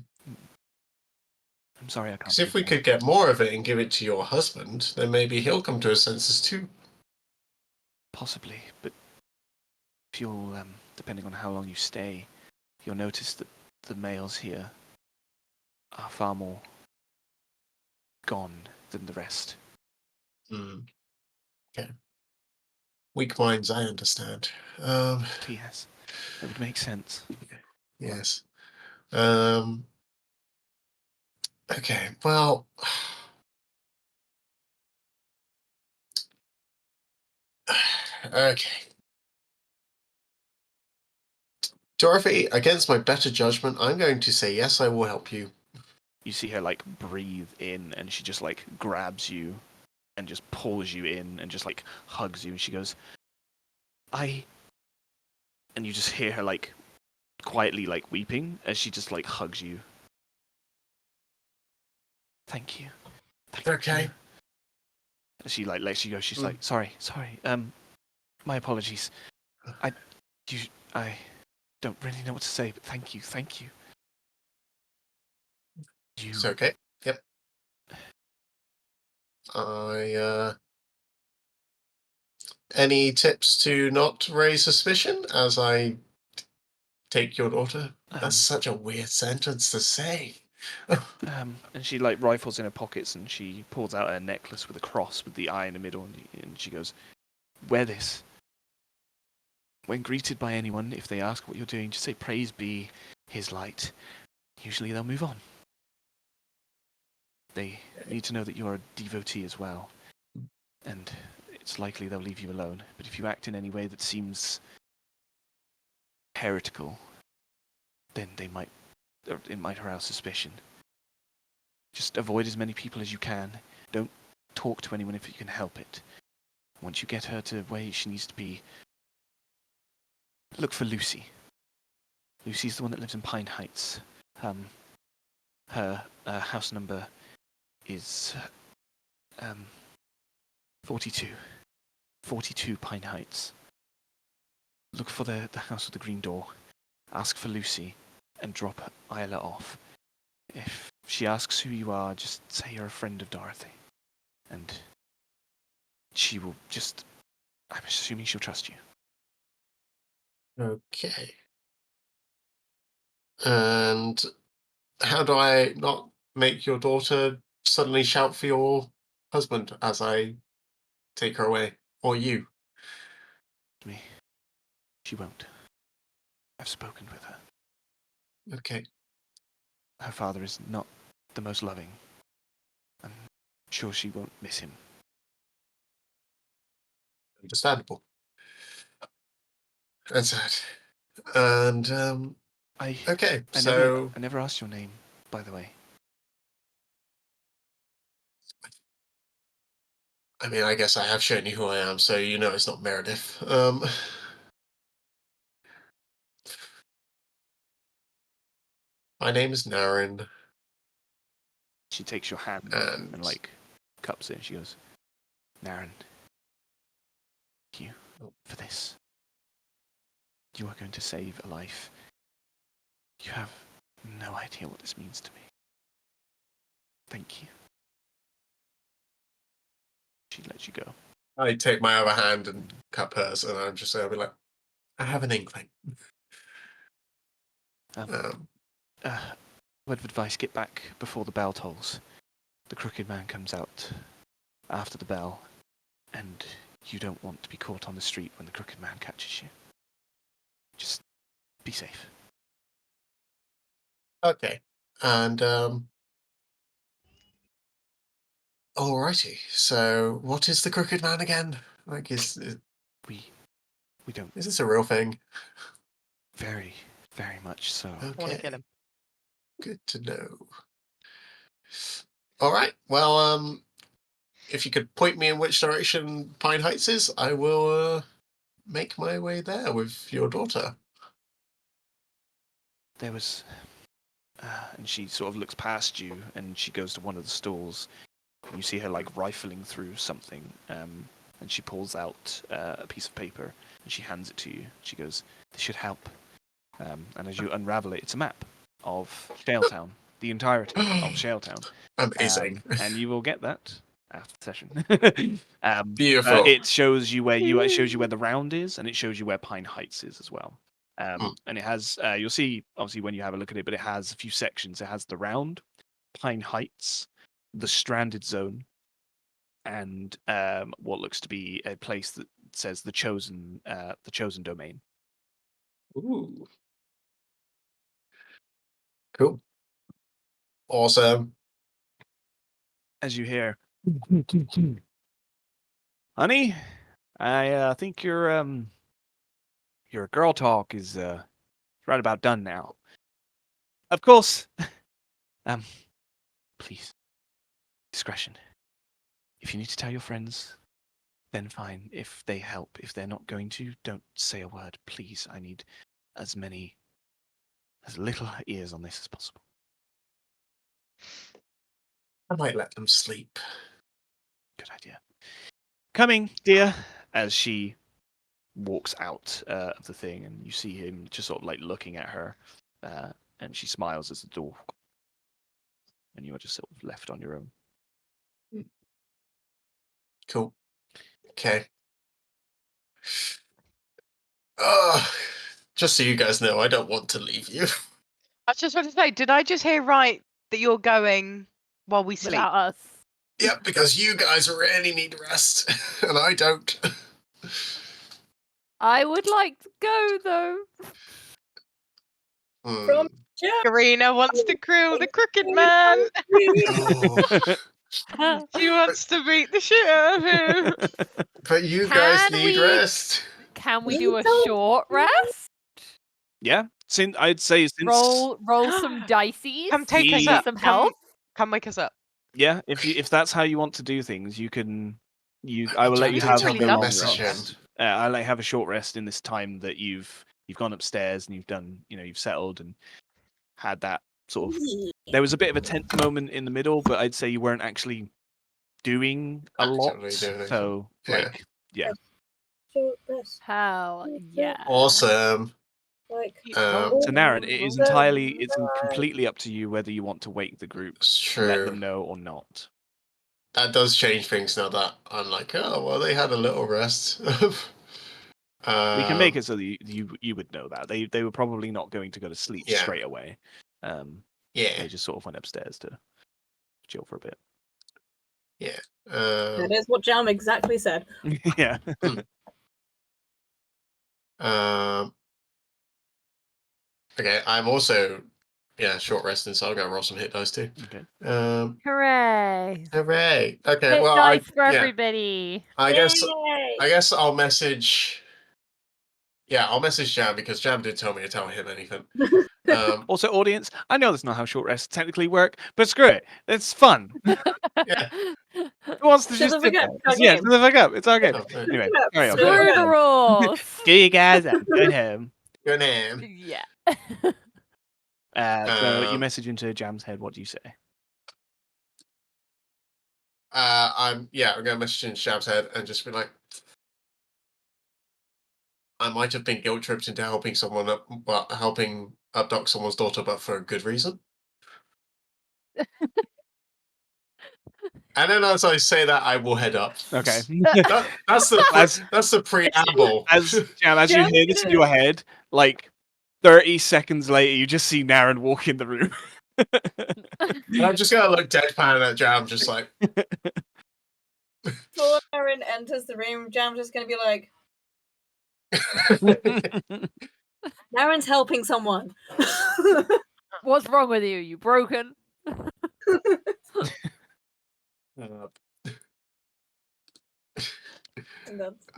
I'm sorry I can't. Because if we could get more of it and give it to your husband, then maybe he'll come to his senses too. Possibly, but if you'll, depending on how long you stay, you'll notice that the males here are far more gone than the rest. Okay. Weak minds, I understand. Yes, that would make sense. Yes. Okay, well... Okay. Dorothy, against my better judgment, I'm going to say yes, I will help you. You see her like breathe in, and she just like grabs you and just pulls you in and just like hugs you, and she goes, and you just hear her like quietly like weeping as she just like hugs you. Thank you. Thank Okay. you. She like lets you go. She's like, sorry. My apologies. I don't really know what to say, but thank you. It's okay. Yep. Any tips to not raise suspicion as I take your daughter? That's such a weird sentence to say. And she like rifles in her pockets and she pulls out her necklace with a cross with the eye in the middle, and she goes, wear this. When greeted by anyone, if they ask what you're doing, just say, praise be his light. Usually they'll move on. They need to know that you're a devotee as well. And it's likely they'll leave you alone. But if you act in any way that seems heretical, then it might arouse suspicion. Just avoid as many people as you can. Don't talk to anyone if you can help it. Once you get her to where she needs to be, look for Lucy. Lucy's the one that lives in Pine Heights. Her house number is 42. 42 Pine Heights. Look for the house with the green door. Ask for Lucy and drop Isla off. If she asks who you are, just say you're a friend of Dorothy. And she will just... I'm assuming she'll trust you. Okay. And how do I not make your daughter suddenly shout for your husband as I take her away? Or you? Me. She won't. I've spoken with her. Okay. Her father is not the most loving. I'm sure she won't miss him. Understandable. That's it. And, okay, so... I never asked your name, by the way. I mean, I guess I have shown you who I am, so you know it's not Meredith. My name is Naren. She takes your hand and like cups it, and she goes, Naren, thank you for this. You are going to save a life. You have no idea what this means to me. Thank you. She lets you go. I take my other hand and cup hers, and I'm just I'll be like, I have an inkling. Word of advice, get back before the bell tolls. The crooked man comes out after the bell, and you don't want to be caught on the street when the crooked man catches you. Just be safe. Okay. And, alrighty. So, what is the crooked man again? Like, We don't. Is this a real thing? Very, very much so. Okay. I want to kill him. Good to know. All right. Well, if you could point me in which direction Pine Heights is, I will make my way there with your daughter. There was, and she sort of looks past you, and she goes to one of the stalls. And you see her like rifling through something, and she pulls out a piece of paper and she hands it to you. She goes, "This should help." And as you unravel it, it's a map of Shaletown, the entirety of Shaletown. Amazing. And you will get that after the session. Beautiful. It shows you where it shows you where the round is, and it shows you where Pine Heights is as well. And it has you'll see obviously when you have a look at it, but it has a few sections. It has the round, Pine Heights, the stranded zone, and what looks to be a place that says the chosen domain. Ooh. Cool. Awesome. As you hear, honey, I think your girl talk is right about done now. Of course, please, discretion. If you need to tell your friends, then fine. If they help, if they're not going to, don't say a word, please. I need as little ears on this as possible. I might let them sleep. Good idea. Coming, dear, as she walks out of the thing, and you see him just sort of like looking at her, and she smiles as the door, and you are just sort of left on your own. Cool. Okay. Just so you guys know, I don't want to leave you. I just want to say, did I just hear right that you're going while we sleep? Without us. Yep, because you guys really need rest, and I don't. I would like to go though. Hmm. Karina wants to grill the crooked man. Oh, She wants to beat the shit out of him. but you guys Can need we- rest. Can we do a short rest? Yeah, I'd say since Roll some dices. Come take us He- up. Some Come, help. come wake us up. yeah, if that's how you want to do things, you can. I will let you Jack, have tell me a that. long Message rest. I'll let you have a short rest in this time that you've gone upstairs and you've done, you've settled and had that sort of. There was a bit of a tense moment in the middle, but I'd say you weren't actually doing a lot. Actively doing anything. So, Yeah. like, yeah. Hell yeah. Awesome. So, Naren, it is it's completely up to you whether you want to wake the group, It's let true. them know or not. That does change things now that I'm like, oh, well, they had a little rest. We can make it so that you would know that they were probably not going to go to sleep Yeah. straight away. Yeah. They just sort of went upstairs to chill for a bit. Yeah. That is what Jam exactly said. Yeah. Okay, I'm also short resting, so I'll go roll some hit dice too. Okay. Hooray. Hooray! Okay, Hit well, dice for everybody. I guess Yay! I'll message. Yeah, I'll message Jam because Jam did tell me to tell him anything. Also, audience, I know that's not how short rests technically work, but screw it. It's fun. Yeah. Who wants to Shut just the sit fuck there? up, it's our Yeah, game. shut the fuck up. It's our game. Oh, yeah. Anyway, Shut up, carry on. screw Screw the rules. Get you guys out. Go home. Good name. Yeah. So you Um, message into Jam's head. What do you say? I'm gonna message in Shab's head and just be like, I might have been guilt tripped into helping helping abduct someone's daughter, but for a good reason. And then as I say that, I will head up. Okay. That's the preamble. As you hear this in your head, like 30 seconds later, you just see Naren walk in the room. And I'm just gonna look deadpan at Jam, just like. Before Aaron enters the room, Jam's just gonna be like, Aaron's helping someone. What's wrong with you? You broken?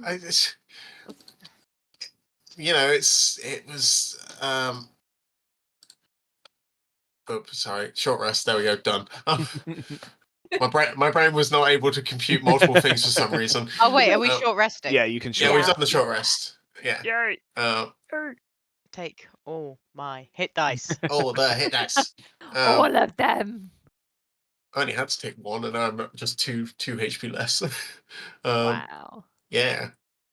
I just, it was. Oh, sorry. Short rest. There we go. Done. My brain was not able to compute multiple things for some reason. Oh wait, are we short resting? Yeah, you can Yeah, short we've rest. done the short rest. Yeah. Yay. Take all my hit dice. Oh, the hit dice. All of them. I only had to take one, and I'm just two HP less. Wow. Yeah,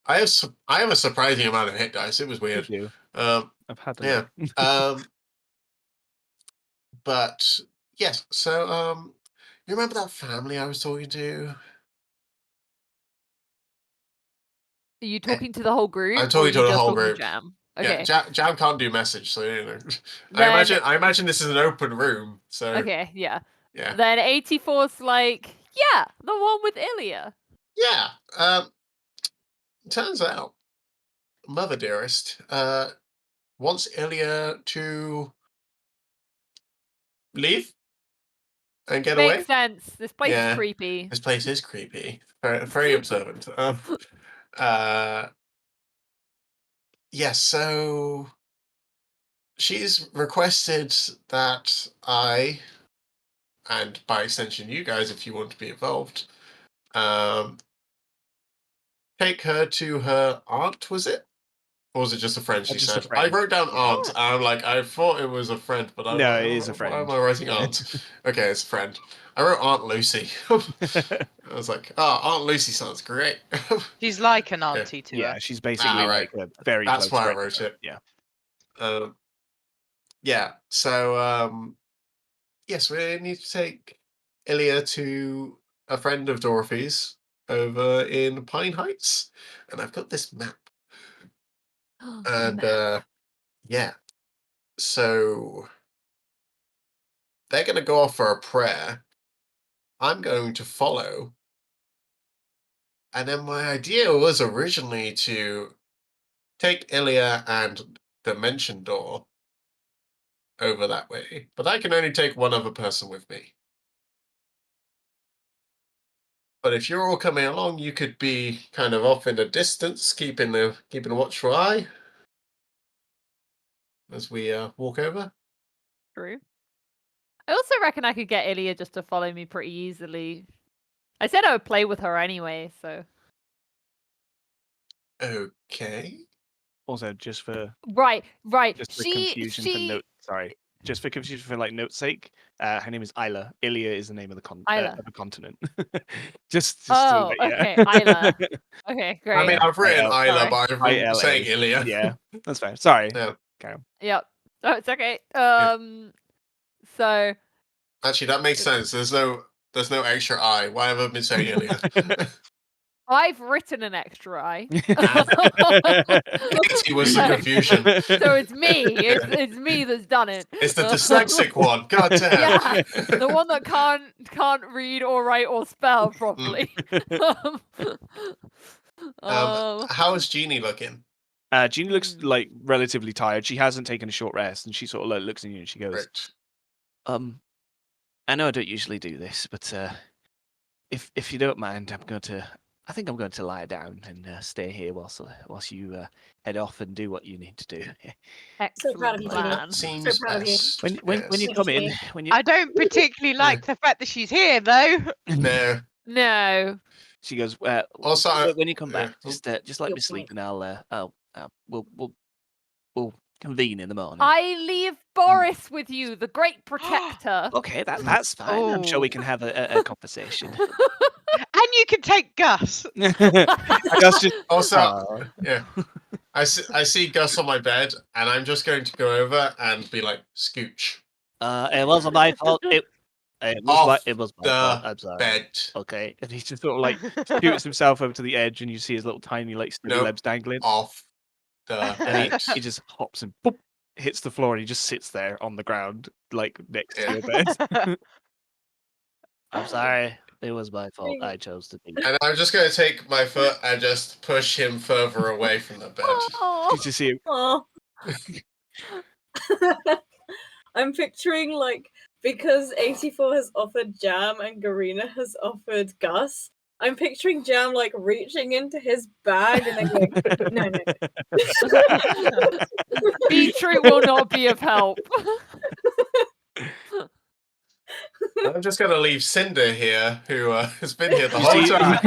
I have a surprising amount of hit dice. It was weird. You do. I've had Yeah. But yes. So you remember that family I was talking to? Are you talking to the whole group? I'm talking or to are you the just whole talking group. Jam? Okay. Yeah, Jam can't do message, so Then- I imagine this is an open room. So Okay, yeah. yeah. Then 84's like, Yeah, the one with Ilya. Yeah. Turns out, Mother Dearest wants Ilya to leave and get away. Makes sense. This place Yeah. is creepy. This place is creepy. Very, very observant. Yes, so she's requested that I, and by extension you guys, if you want to be involved, take her to her aunt, was it? Or was it just a friend, she Just a said? I friend. wrote down aunt, and I'm like, I thought it was a friend, but I'm No, like, it is a why am friend. I writing aunt? Okay, it's a friend. I wrote Aunt Lucy. I was like, oh, Aunt Lucy sounds great. She's like an auntie to Yeah, her. she's basically right. like a very That's close why I friend. wrote it. Yeah. Yeah, so yes, we need to take Ilya to a friend of Dorothy's over in Pine Heights, and I've got this map. And yeah, so they're going to go off for a prayer. I'm going to follow. And then my idea was originally to take Ilya and Dimension Door over that way, but I can only take one other person with me. But if you're all coming along, you could be kind of off in the distance, keeping a watchful eye as we walk over. True. I also reckon I could get Ilya just to follow me pretty easily. I said I would play with her anyway, so. Okay. Also, just for Right. just for confusion for note, sorry, just for confusion for like note's sake, her name is Isla. Ilya is the name of the Isla. of a continent. just Oh, yeah. okay, Isla. Okay, great. I mean, I've written IL. Isla, Sorry. but I've been ILA. saying Ilya. Yeah, that's fair. Sorry. Yeah. Carry on. Yep. Oh, it's okay. So Actually, that makes sense. There's no extra I. Why have I been saying Ilya? I've written an extra I. 80 was the confusion. So it's me. It's me that's done it. It's the dyslexic one. God damn. Yeah, the one that can't read or write or spell properly. How is Jeannie looking? Jeannie looks like relatively tired. She hasn't taken a short rest, and she sort of like looks at you and she goes, Rich. I know I don't usually do this, but if you don't mind, I think I'm going to lie down and stay here whilst you head off and do what you need to do. So proud of you, Jeannie. Plan. Seems So proud of you. best. When you Yes. come in, Yes. when you I don't particularly like the fact that she's here, though. No. No. she goes, Also, when you come back, yeah. just let Your me sleep, point. and we'll convene in the morning. I leave Boris with you, the great protector. Okay, that's fine. I'm sure we can have a conversation. And you can take Gus. I guess just Also, yeah. I see Gus on my bed, and I'm just going to go over and be like, scooch. it wasn't my fault. It Off was my the fault. I'm sorry. bed. Okay, and he just sort of like shoots himself over to the edge, and you see his little tiny like sturdy Nope. legs dangling. Off the And bed. he just hops and boop, hits the floor, and he just sits there on the ground, like next to your bed. I'm sorry. It was my fault. I chose to be. And I'm just going to take my foot and just push him further away from the bed. You just see him. Oh. I'm picturing like because 84 has offered Jam and Garina has offered Gus. I'm picturing Jam like reaching into his bag and then going, no. Beetroot will not be of help. I'm just going to leave Cinder here, who has been here the You whole see- time.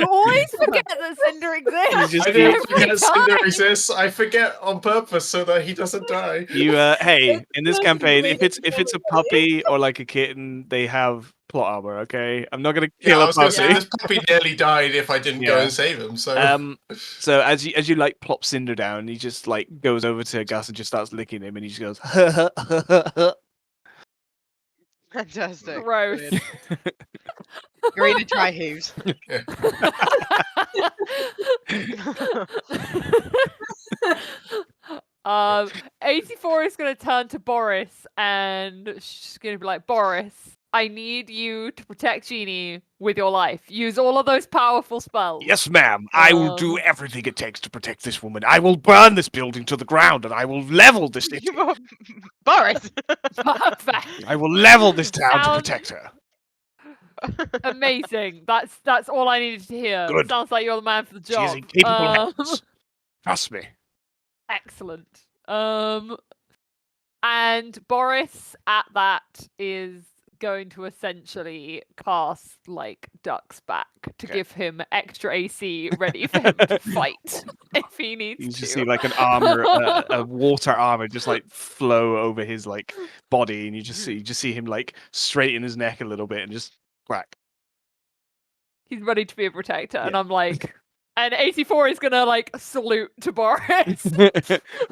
You always forget that Cinder exists. just I do- didn't every forget Cinder time. exists. I forget on purpose so that he doesn't die. You hey, in this It's campaign, if really it's a funny. puppy or like a kitten, they have plot armor. Okay, I'm not gonna Yeah, kill I a was going to say puppy. this puppy nearly died if I didn't go Yeah. and save him. So So as you like plop Cinder down, he just like goes over to Gus and just starts licking him, and he just goes. Fantastic. Gross. Brilliant. Garina, try hooves. 84 is going to turn to Boris and she's going to be like, Boris, I need you to protect Jeannie with your life. Use all of those powerful spells. Yes, ma'am. I will do everything it takes to protect this woman. I will burn this building to the ground, and I will level this city. Boris. Perfect. I will level this town to Sounds protect her. amazing. That's all I needed to hear. Good. Sounds like you're the man for the She is job. in capable hands. Trust me. Excellent. And Boris at that is going to essentially cast like Duck's back to Okay. give him extra AC ready for him to fight if he needs You to. just see like an armor, a water armor, just like flow over his like body, and you just see him like straighten his neck a little bit and just whack. He's ready to be a protector, and Yeah. I'm like, and 84 is gonna like salute to Boris.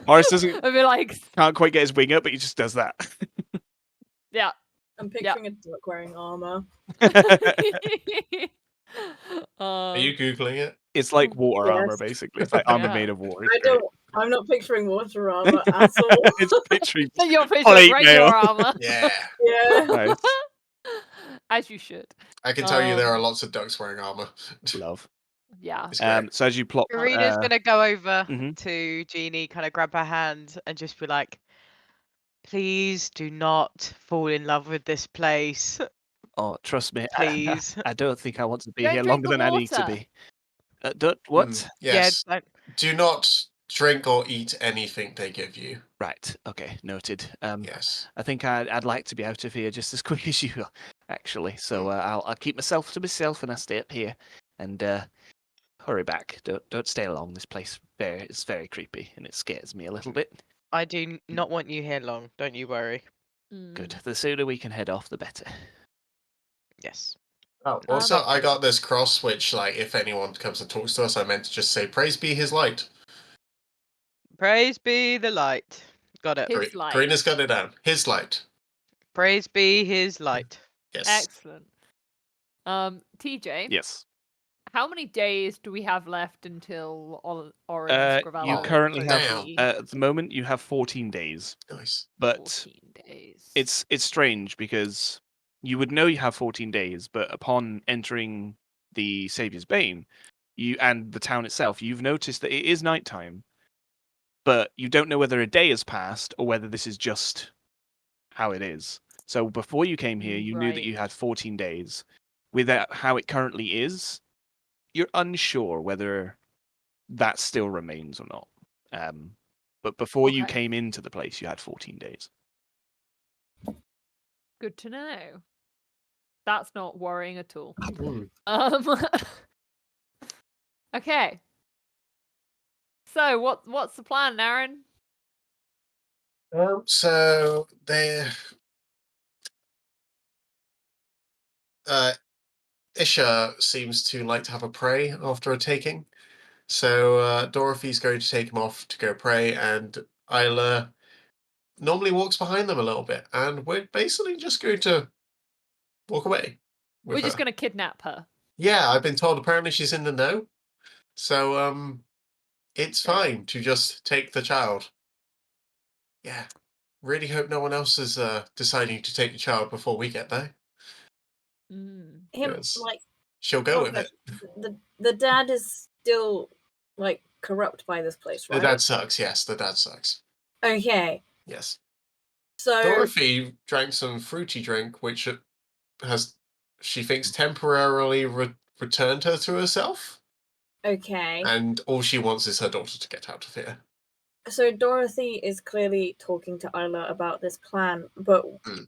Boris doesn't and be like, can't quite get his wing up, but he just does that. yeah. I'm picturing a duck wearing armor. Are you googling it? It's like water Yes. armor, basically. It's like armor Yeah. made of water. I don't. I'm not picturing water armor at all. It's picturing You're picturing plate regular mail. armor. Yeah. Yeah. Nice. As you should. I can tell you there are Um, lots of ducks wearing armor. Love. Yeah. It's great. So as you plop, Karina's gonna go over mhm. to Jeannie, kind of grab her hand, and just be like, "Please do not fall in love with this place, oh, trust me, please." I don't think I want to be Don't here drink longer the than I need to water. be. What? Yes. Yeah, Do not drink or eat anything they give you. Right. Okay. Noted. Yes. I think I'd like to be out of here just as quick as you, actually. So I'll keep myself to myself, and I stay up here and hurry back. Don't stay long. This place is very creepy, and it scares me a little bit. I do not want you here long. Don't you worry. Good. The sooner we can head off, the better. Yes. Oh, also, I got this cross, which, like, if anyone comes and talks to us, I meant to just say, "Praise be his light." Praise be the light. Got it. His light. Karina's got it down. His light. Praise be his light. Yes. Excellent. TJ, Yes. how many days do we have left until Orange Gravello? You currently have damn. at the moment you have 14 days, Nice. but 14 days. it's strange because you would know you have 14 days, but upon entering the Savior's Bane, you and the town itself, you've noticed that it is nighttime, but you don't know whether a day has passed or whether this is just how it is. So before you came here, you knew that Right. you had 14 days. With how it currently is, you're unsure whether that still remains or not. But before you Okay. came into the place, you had 14 days. Good to know. That's not worrying at all. Mm. Okay. So what's the plan, Naren? So they Isha seems to like to have a pray after a taking. So Dorothy's going to take him off to go pray, and Isla normally walks behind them a little bit, and we're basically just going to walk away. with We're just her. going to kidnap her. Yeah, I've been told apparently she's in the know. So it's Great. fine to just take the child. Yeah. Really hope no one else is deciding to take the child before we get there. Mm. Him Yes. like She'll go oh, with it. the dad is still like corrupt by this place, The right? dad sucks, yes, the dad sucks. Okay. Yes. So Dorothy drank some fruity drink, which has, she thinks, temporarily returned her to herself. okay. And all she wants is her daughter to get out of here. So Dorothy is clearly talking to Isla about this plan, but Mm.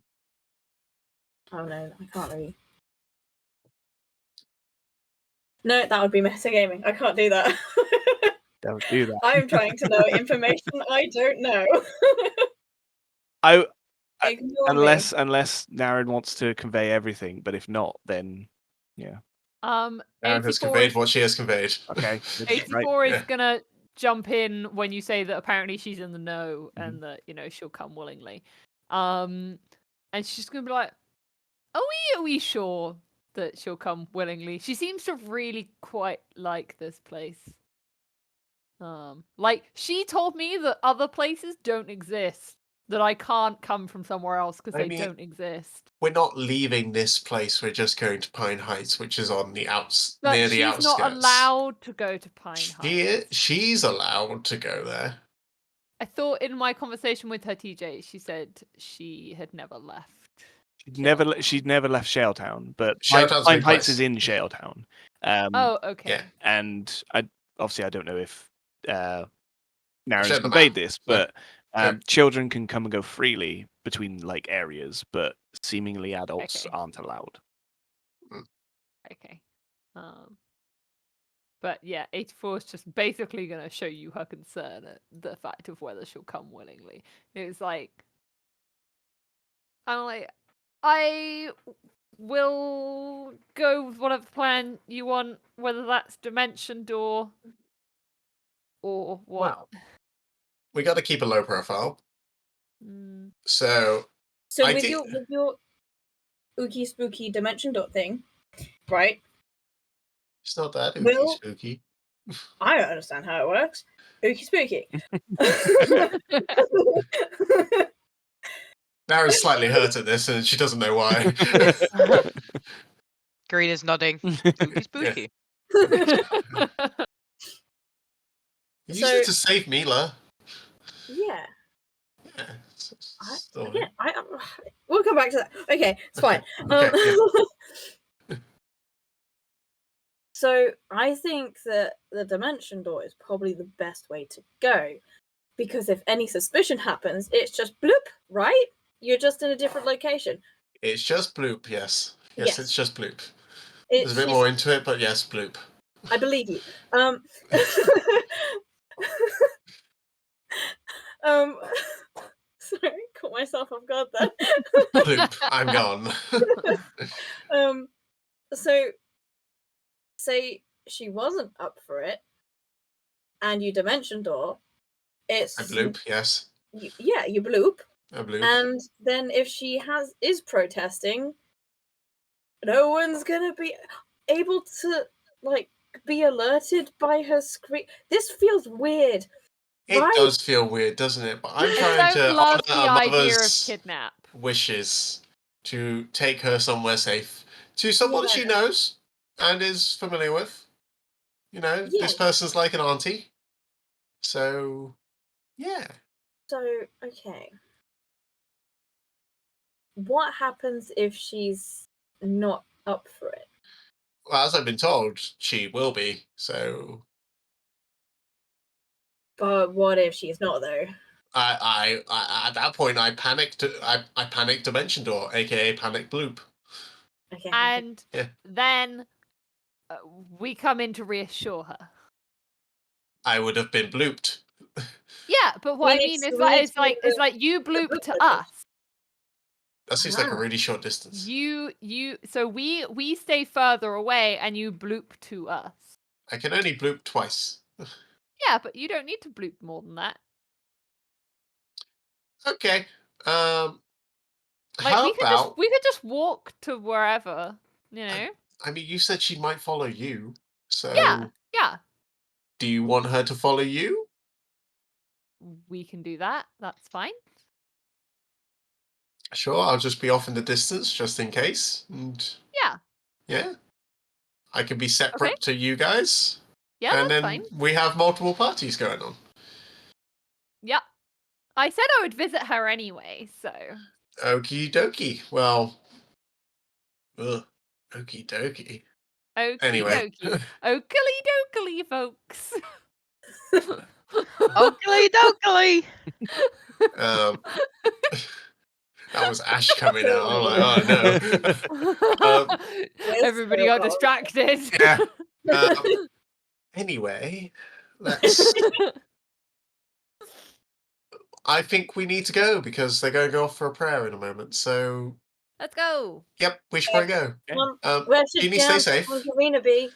oh no, I can't really. No, that would be metagaming. I can't do that. Don't do that. I'm trying to know information I don't know. I Ignore unless Naren wants to convey everything, but if not, then yeah. Aaron has 84 conveyed is, what she has conveyed. Okay. Right. 84 is Yeah. gonna jump in when you say that apparently she's in the know Mhm. and that she'll come willingly. And she's gonna be like, are we sure that she'll come willingly? She seems to really quite like this place. Like she told me that other places don't exist. that I can't come from somewhere else because I they mean- don't exist. We're not leaving this place. We're just going to Pine Heights, which is on the But near the she's outskirts. not allowed to go to Pine Heights. She's allowed to go there. I thought in my conversation with her, TJ, she said she had never left. She'd never left Shaletown, but Shaletown's a Pine big Heights place. is in Shaletown. Oh, okay. Yeah. And I don't know if Naren's Share the conveyed map. this, Yeah. but children can come and go freely between like areas, but seemingly adults Okay. aren't allowed. Okay. But yeah, 84 is just basically going to show you her concern at the fact of whether she'll come willingly. It's like, I'm like, I will go with whatever plan you want, whether that's Dimension Door or what. Well, we got to keep a low profile. Mm, So So I with did- your ooky spooky dimension dot thing, right? it's not that ooky Will- spooky. I don't understand how it works. Ooky spooky. Naren's slightly hurt at this, and she doesn't know why. Karina's nodding. Spooky, spooky. Use So- it to save Mila. Yeah. Yeah, it's I, still- again, we'll come back to that. Okay, it's fine. Okay, So I think that the dimension door is probably the best way to go, because if any suspicion happens, it's just bloop, right? You're just in a different location. It's just bloop, yes. Yes, Yes. it's just bloop. It's There's a bit more into it, but yes, bloop. I believe you. Um, sorry, caught myself off guard there. Bloop, I'm gone. So say she wasn't up for it, and you dimension door. It's I bloop, yes. you bloop, I bloop. and then if she is protesting, no one's gonna be able to like be alerted by her scream. This feels weird. It right? does feel weird, doesn't it? But I'm I trying to don't love honor the a idea of mother's kidnap. wishes to take her somewhere safe to someone she Yeah. knows and is familiar with. You know, Yeah. this person's like an auntie. So, yeah. So okay, what happens if she's not up for it? Well, as I've been told, she will be. So, But what if she's not though? I at that point, I panicked. I panicked Dimension Door, aka Panic Bloop. Okay. And Yeah. then we come in to reassure her. I would have been blooped. Yeah, but what We I need mean to- is we like need it's to like it's move like you bloop bloop to button. us. That seems like a Ah. really short distance. You so we stay further away and you bloop to us. I can only bloop twice. Yeah, but you don't need to bloop more than that. Okay. Like How we about? could just walk to wherever, you know? I mean, you said she might follow you. So, Yeah. do you want her to follow you? We can do that. That's fine. Sure, I'll just be off in the distance just in case. And Yeah. yeah, I can be separate to you guys. Yeah, and that's then fine. we have multiple parties going on. Yeah. I said I would visit her anyway, so Okie dokie. Well, okie dokie. okie Anyway. dokie. Oakley dokley, folks. Oakley dokley. That was Ash coming out. I'm like, oh no. Everybody got distracted. Yeah. Anyway, let's. I think we need to go because they're going to go off for a prayer in a moment. So, Let's go. yep, we should probably go. Where should Jeannie, stay Jam safe. and Garena be?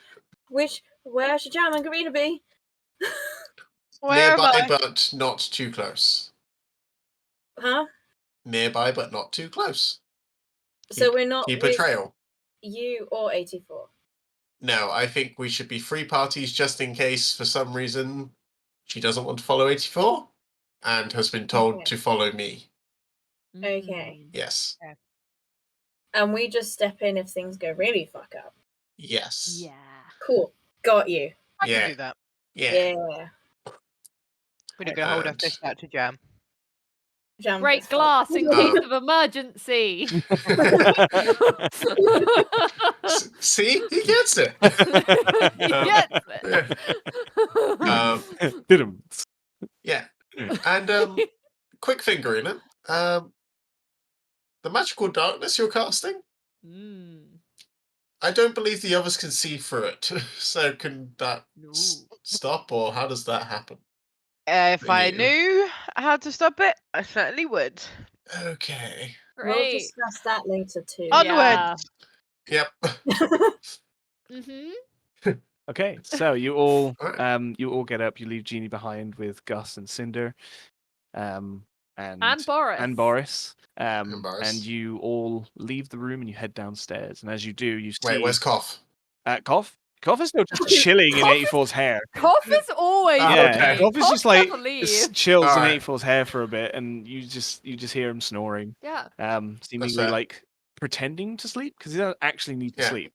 Where should Jam and Garena be? Where am Nearby, I? but not too close. Huh? Nearby, but not too close. So we're not Keep a with trail. you or 84. No, I think we should be free parties just in case, for some reason, she doesn't want to follow 84 and has been told Okay. to follow me. Okay. Mm. Yes. And we just step in if things go really fuck up. Yes. Yeah. Cool. Got you. I can Yeah. do that. Yeah. Yeah. We're not going to hold our And- fist out to Jam. Jam Break fist glass fight. in case of emergency. See, he gets it. He Um, gets yeah. it. Didn't. Yeah. And quick fingering it. The magical darkness you're casting, Mm. I don't believe the others can see through it. So can that No. stop, or how does that happen? If I You. knew how to stop it, I certainly would. Okay. We'll Great. discuss that later too. Onwards! Yeah. Yep. Mm-hmm. Okay, so you all Alright. you all get up. You leave Jeannie behind with Gus and Cinder, And Boris. and Boris. And Boris. And you all leave the room and you head downstairs. And as you do, you see Wait, where's Cough? Cough. Cough is still just chilling in Cough is- 84's hair. Cough is always Oh, Yeah, okay. Cough is just like never just leave. chills in Alright. 84's hair for a bit, and you just hear him snoring. Yeah. Seemingly fair. like pretending to sleep because he doesn't actually need to Yeah. sleep.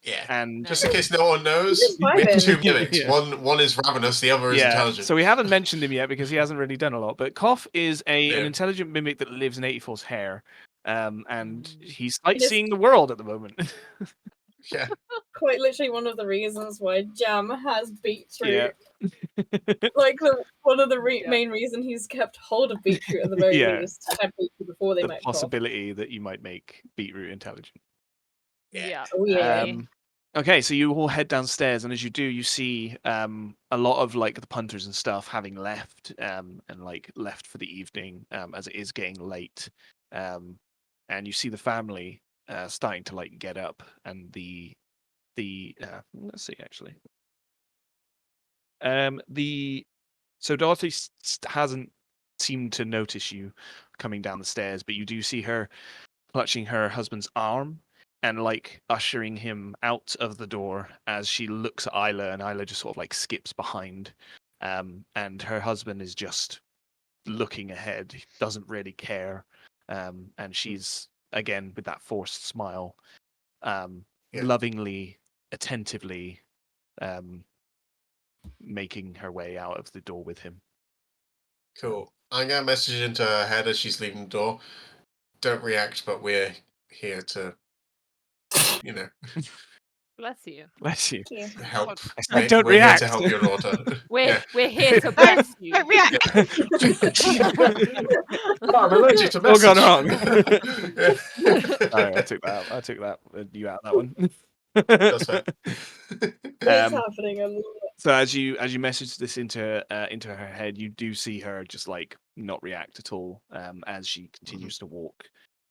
Yeah. And Just in case no one knows, Just we have vibing. two mimics. Yeah. One is ravenous, the other is yeah, intelligent. so we haven't mentioned him yet because he hasn't really done a lot. But Koff is an Yeah. intelligent mimic that lives in 84's hair, and Mm. he's sightseeing the world at the moment. Yeah. Quite literally one of the reasons why Jam has beetroot. Yeah. Like one of the Yeah. main reason he's kept hold of beetroot at the very Yeah. least. Had beetroot before they The met Cough. possibility that you might make beetroot intelligent. Yeah. Oh yeah. Okay, so you all head downstairs, and as you do, you see a lot of like the punters and stuff having left, and like left for the evening, as it is getting late. And you see the family starting to like get up, and the let's see actually. So Dorothy hasn't seemed to notice you coming down the stairs, but you do see her clutching her husband's arm and like ushering him out of the door as she looks at Isla, and Isla just sort of like skips behind. And her husband is just looking ahead, he doesn't really care. And she's again with that forced smile, Yeah. lovingly, attentively, making her way out of the door with him. Cool. I'm gonna message into her head as she's leaving the door. Don't react, but we're here to, you know, Bless you. Bless you. Thank you. help. I said don't We're here react. to help your daughter. We're here to bless you. Don't react! Oh, I'm allergic to All gone message. wrong. Yeah. Sorry, I took that. I took that. You out that one. That's fair. What's Um, happening? I love it. So as you message this into her head, you do see her just like not react at all as she continues to walk,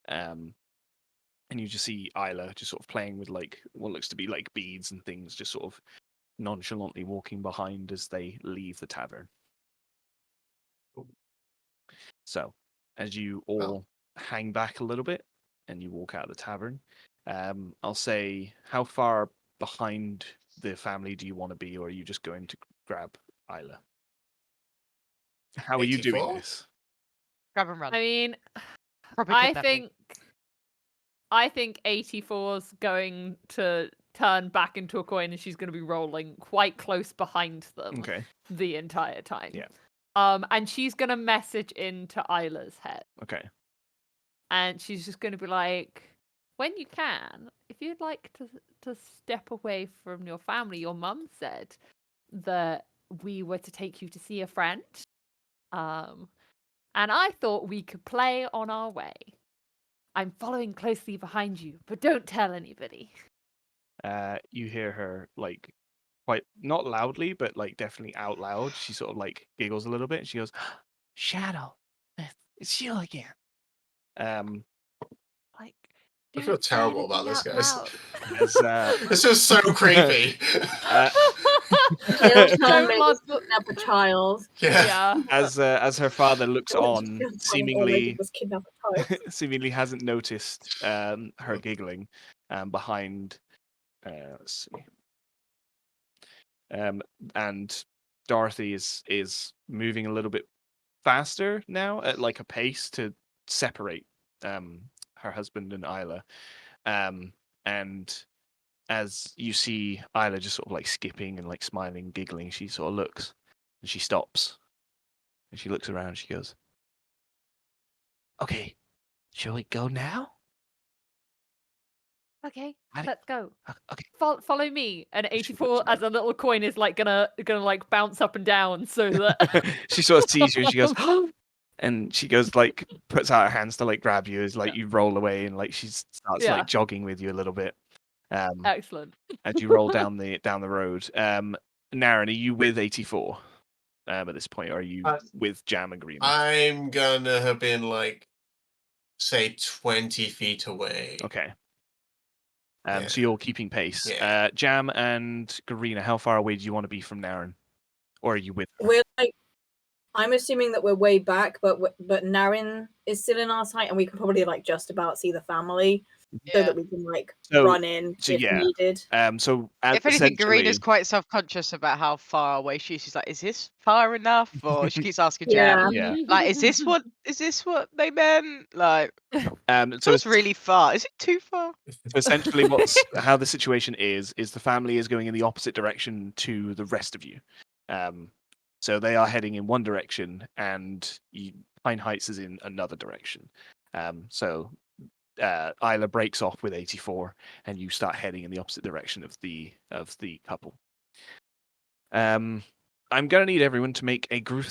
and you just see Isla just sort of playing with like what looks to be like beads and things, just sort of nonchalantly walking behind as they leave the tavern. So as you all Well. hang back a little bit and you walk out of the tavern, I'll say, how far behind the family do you want to be, or are you just going to grab Isla? How are you doing 84? this? Grab and run. I mean, Probably I kidnapping. think 84's going to turn back into a coin, and she's going to be rolling quite close behind them Okay. the entire time. Yeah. And she's going to message into Isla's head, Okay. and she's just going to be like, when you can, if you'd like to step away from your family, your mum said that we were to take you to see a friend. And I thought we could play on our way. I'm following closely behind you, but don't tell anybody. You hear her like quite not loudly, but like definitely out loud. She sort of like giggles a little bit, and she goes, "Shadow, it's you again." Like, I feel don't say terrible about anything this, out guys. loud. As This is so creepy. Kill Don't somebody, love the- kidnap a child. Yeah. Yeah. as her father looks What on, did you feel seemingly was kidnap a child. seemingly hasn't noticed her giggling behind. Let's see. And Dorothy is moving a little bit faster now at like a pace to separate her husband and Isla. And as you see Isla just sort of like skipping and like smiling, giggling, she sort of looks and she stops and she looks around. She goes, "Okay, shall we go now?" Okay, How do- let's go. Okay. Follow me. And She 84 looks as a little coin is like gonna like bounce up and down so that She sort of sees you and she goes, and she goes like puts out her hands to like grab you as like you roll away and like she starts Yeah. like jogging with you a little bit. Excellent. As you roll down the road. Naren, are you with 84 at this point, or are you with Jam and Green? I'm gonna have been like, say, 20 feet away. Okay. Yeah. So you're keeping pace. Yeah. Jam and Garina, how far away do you want to be from Naren? Or are you with her? We're like, I'm assuming that we're way back, but Naren is still in our sight, and we can probably like just about see the family, so Yeah. that we can like So- run in so if yeah. needed. So If anything, essentially, Garina's quite self-conscious about how far away she is. She's like, "Is this far enough?" Or she keeps asking Jam, Yeah. like, "Is this what they meant?" Like, so it's really far. Is it too far? So essentially, how the situation is the family is going in the opposite direction to the rest of you. So they are heading in one direction, and Pine Heights is in another direction. So Isla breaks off with 84, and you start heading in the opposite direction of the couple. I'm gonna need everyone to make a group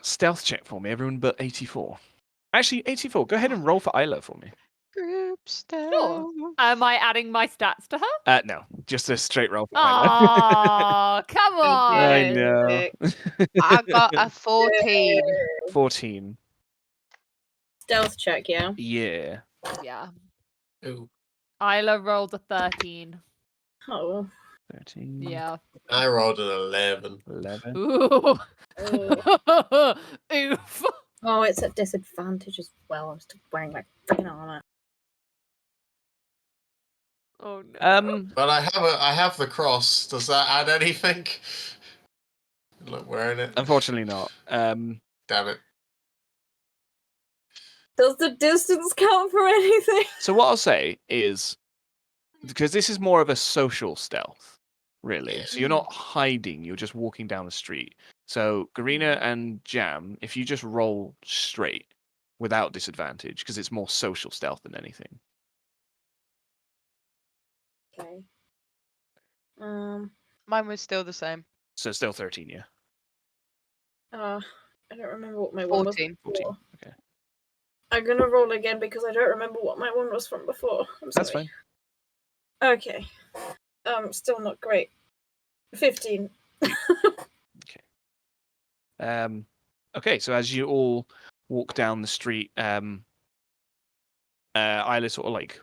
stealth check for me. Everyone but 84. Actually, 84, go ahead and roll for Isla for me. Group stuff. Sure. Am I adding my stats to her? No, just a straight roll for Isla. Oh, come on. I know. I got a 14. 14. Stealth check, yeah. Yeah. Yeah. Ooh, Isla rolled a 13. Oh. 13. Yeah. I rolled an 11. 11. Ooh. Oh. Oof. Oh, it's at disadvantage as well. I'm still wearing my freaking armor. Oh no. But I have the cross. Does that add anything? Look, wearing it. Unfortunately not. Damn it. Does the distance count for anything? So what I'll say is, because this is more of a social stealth, really. Yeah. So you're not hiding, you're just walking down the street. So Garina and Jam, if you just roll straight without disadvantage, because it's more social stealth than anything. Okay. Mine was still the same. So still 13, yeah. I don't remember what my one was 14. before. 14. Okay. I'm gonna roll again because I don't remember what my one was from before. I'm sorry. That's fine. Okay. Still not great. 15. Okay, so as you all walk down the street, Isla sort of like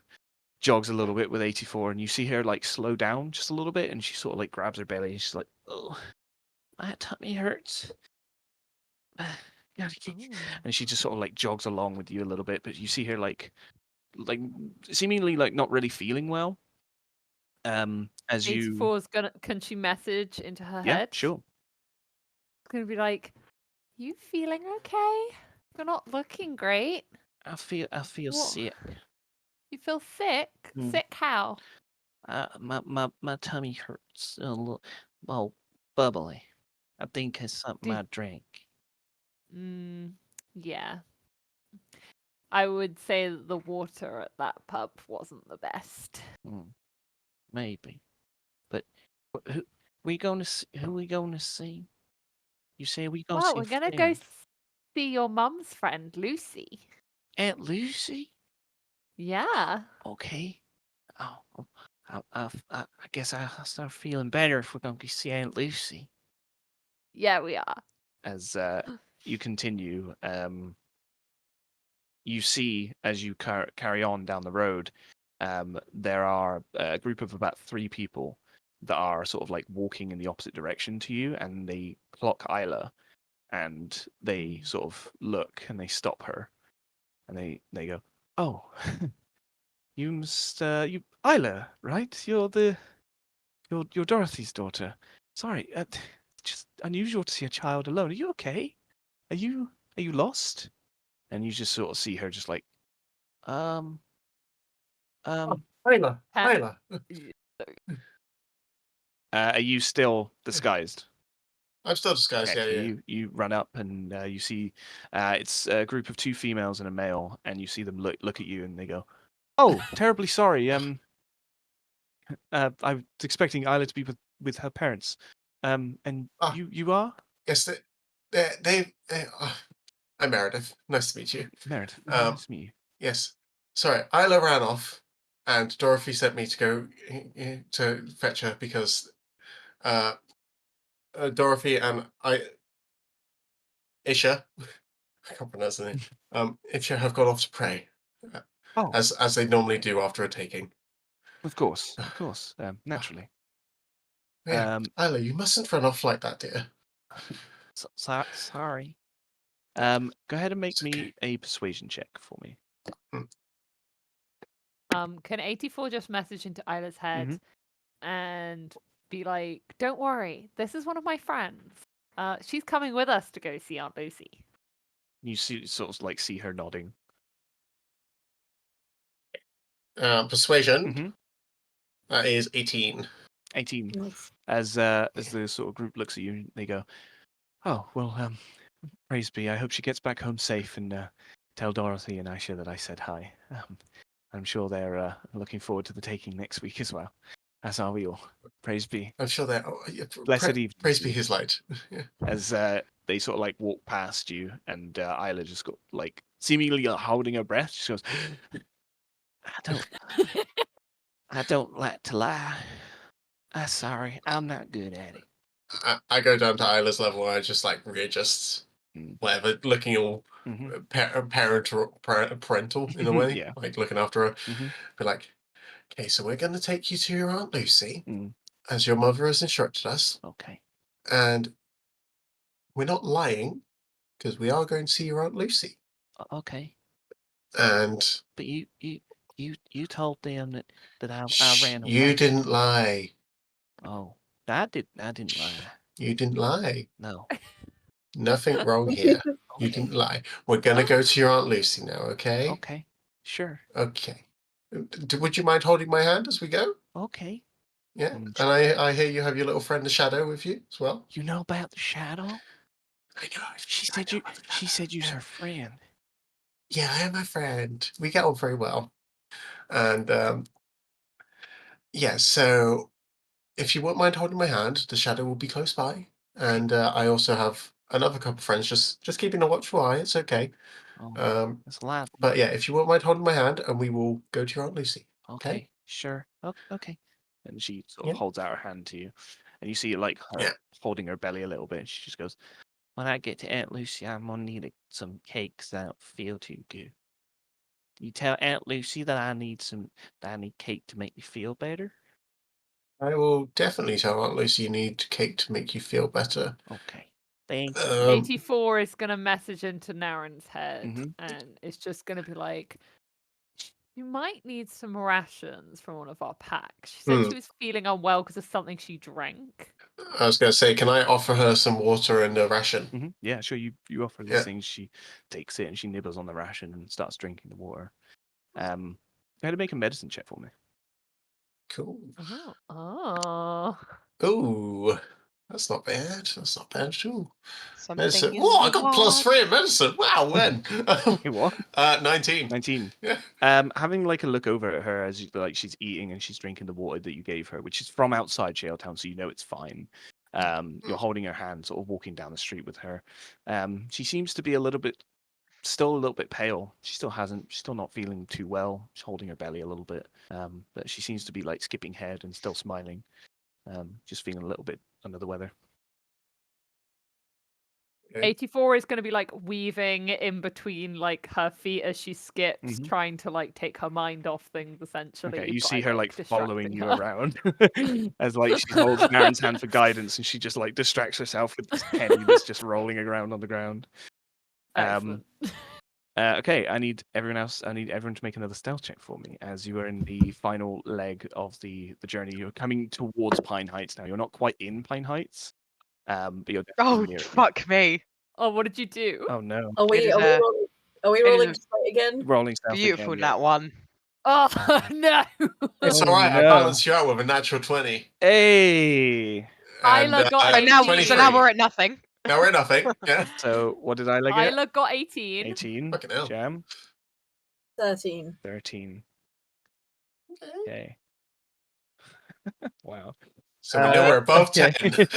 jogs a little bit with 84, and you see her like slow down just a little bit, and she sort of like grabs her belly, and she's like, "Oh, my tummy hurts." And she just sort of like jogs along with you a little bit, but you see her like seemingly like not really feeling well. As you 84 is gonna. Can she message into her yeah, head? sure. It's gonna be like, "You feeling okay? You're not looking great. I feel What? sick. You feel sick? Mm. Sick how?" My tummy hurts a little, well, bubbly. I think it's something I drank. Yeah. I would say that the water at that pub wasn't the best. Maybe, but who we going to who we going to see? You say we going to Well, see we're gonna go friend? see your mum's friend, Lucy. Aunt Lucy? Yeah. Okay. Oh, I guess I'll start feeling better if we're going to see Aunt Lucy. Yeah, we are. As you continue, you see as you carry on down the road, there are a group of about 3 people that are sort of like walking in the opposite direction to you, and they clock Isla, and they sort of look and they stop her, and they go, "Oh, you must you Isla, right? You're Dorothy's daughter. Sorry, just unusual to see a child alone. Are you okay? Are you lost?" and you just sort of see her just like, Isla, Ha- Isla. are you still disguised? I'm still disguised. Okay, so Yeah. you run up and you see it's a group of 2 females and a male, and you see them look at you and they go, "Oh, terribly sorry. I was expecting Isla to be with her parents. And Ah. you are Yes, I'm Meredith. Nice to meet you. Meredith. Nice to meet you. Yes. Sorry, Isla ran off, and Dorothy sent me to go to fetch her because Dorothy and Isha, I can't pronounce the name. Isha have gone off to pray, Oh, as they normally do after a taking. of course, naturally. Yeah, Isla, you mustn't run off like that, dear. Sorry. Go ahead and make It's me okay. a persuasion check for me. Can 84 just message into Isla's head and be like, "Don't worry, this is one of my friends. She's coming with us to go see Aunt Lucy." You sort of like see her nodding. Persuasion. That is 18. 18. Nice. As the sort of group looks at you, they go, "Oh well, praise be. I hope she gets back home safe, and tell Dorothy and Aisha that I said hi. I'm sure they're looking forward to the taking next week as well, as are we all. Praise be. I'm sure they're. Blessed evening. Praise to be you." his light. Yeah. As they sort of like walk past you, and Isla just got like seemingly holding her breath. She goes, I don't like to lie. I'm sorry, I'm not good at it. I go down to Isla's level and I just like readjust whatever, looking all parental in a way, Yeah. like looking after her. Be like, okay, so we're going to take you to your Aunt Lucy, as your mother has instructed us, Okay. and we're not lying because we are going to see your Aunt Lucy. Okay. And But you told them that I shh, ran away. you didn't lie. Oh, I didn't lie. You didn't lie. No. Nothing wrong here. You Okay. didn't lie. We're going to go to your Aunt Lucy now, okay? Okay. Sure. Okay. Would you mind holding my hand as we go? Okay. Yeah. And I hear you have your little friend the Shadow with you as well. You know about the shadow? I know. She said you're her friend. Yeah, I am my friend. We get on very well. And yeah, so if you won't mind holding my hand, the Shadow will be close by. And I also have another couple of friends just keeping a watchful eye. It's okay. Oh, that's a lot. But yeah, if you won't mind holding my hand, and we will go to your Aunt Lucy. Okay. Sure. Okay. And she sort of Yeah. holds out her hand to you, and you see like her holding her belly a little bit. And she just goes, "When I get to Aunt Lucy, I'm gonna need some cake 'cause I don't feel too good. You tell Aunt Lucy that I need cake to make me feel better." I will definitely tell Aunt Lucy you need cake to make you feel better. Okay. Thank you. 84 is gonna message into Naren's head, and it's just gonna be like, "You might need some rations from one of our packs." She said she was feeling unwell because of something she drank. I was going to say, can I offer her some water and a ration? Yeah, sure. You offer these things. She takes it and she nibbles on the ration and starts drinking the water. Go ahead and make a medicine check for me. Cool. Oh. Ooh, that's not bad. That's not bad at all. Something Medicine. in Whoa, I the got water. +3 in medicine. Wow, when? Wait, what? 19. 19. Yeah. Having like a look over at her as she's eating and she's drinking the water that you gave her, which is from outside Shaletown, so you know it's fine. You're holding her hand, sort of walking down the street with her. She seems to be still a little bit pale. She's still not feeling too well. She's holding her belly a little bit. But she seems to be like skipping head and still smiling. Just feeling a little bit under the weather. 84 is going to be like weaving in between like her feet as she skips, trying to like take her mind off things essentially. Okay, you by, see her like following you her. around as like she holds Naren's hand for guidance and she just like distracts herself with this penny that's just rolling around on the ground. Excellent. Okay, I need everyone to make another stealth check for me as you are in the final leg of the journey. You're coming towards Pine Heights now. You're not quite in Pine Heights, but you're definitely near it. Fuck me. Oh, what did you do? Oh no. Are we It is, rolling Are we It is rolling a to fight again? Rolling stealth beautiful again, yeah. nat one. Oh no! It's Oh, all right. I no. balanced you out with a natural 20. Hey. And, Isla got So now, 18. so now we're at nothing. Now we're at nothing. Yeah. So what did Isla get? Isla got 18. 18. Fucking hell. Jam. 13. 13. Okay. Wow. So we know we're above okay. 10.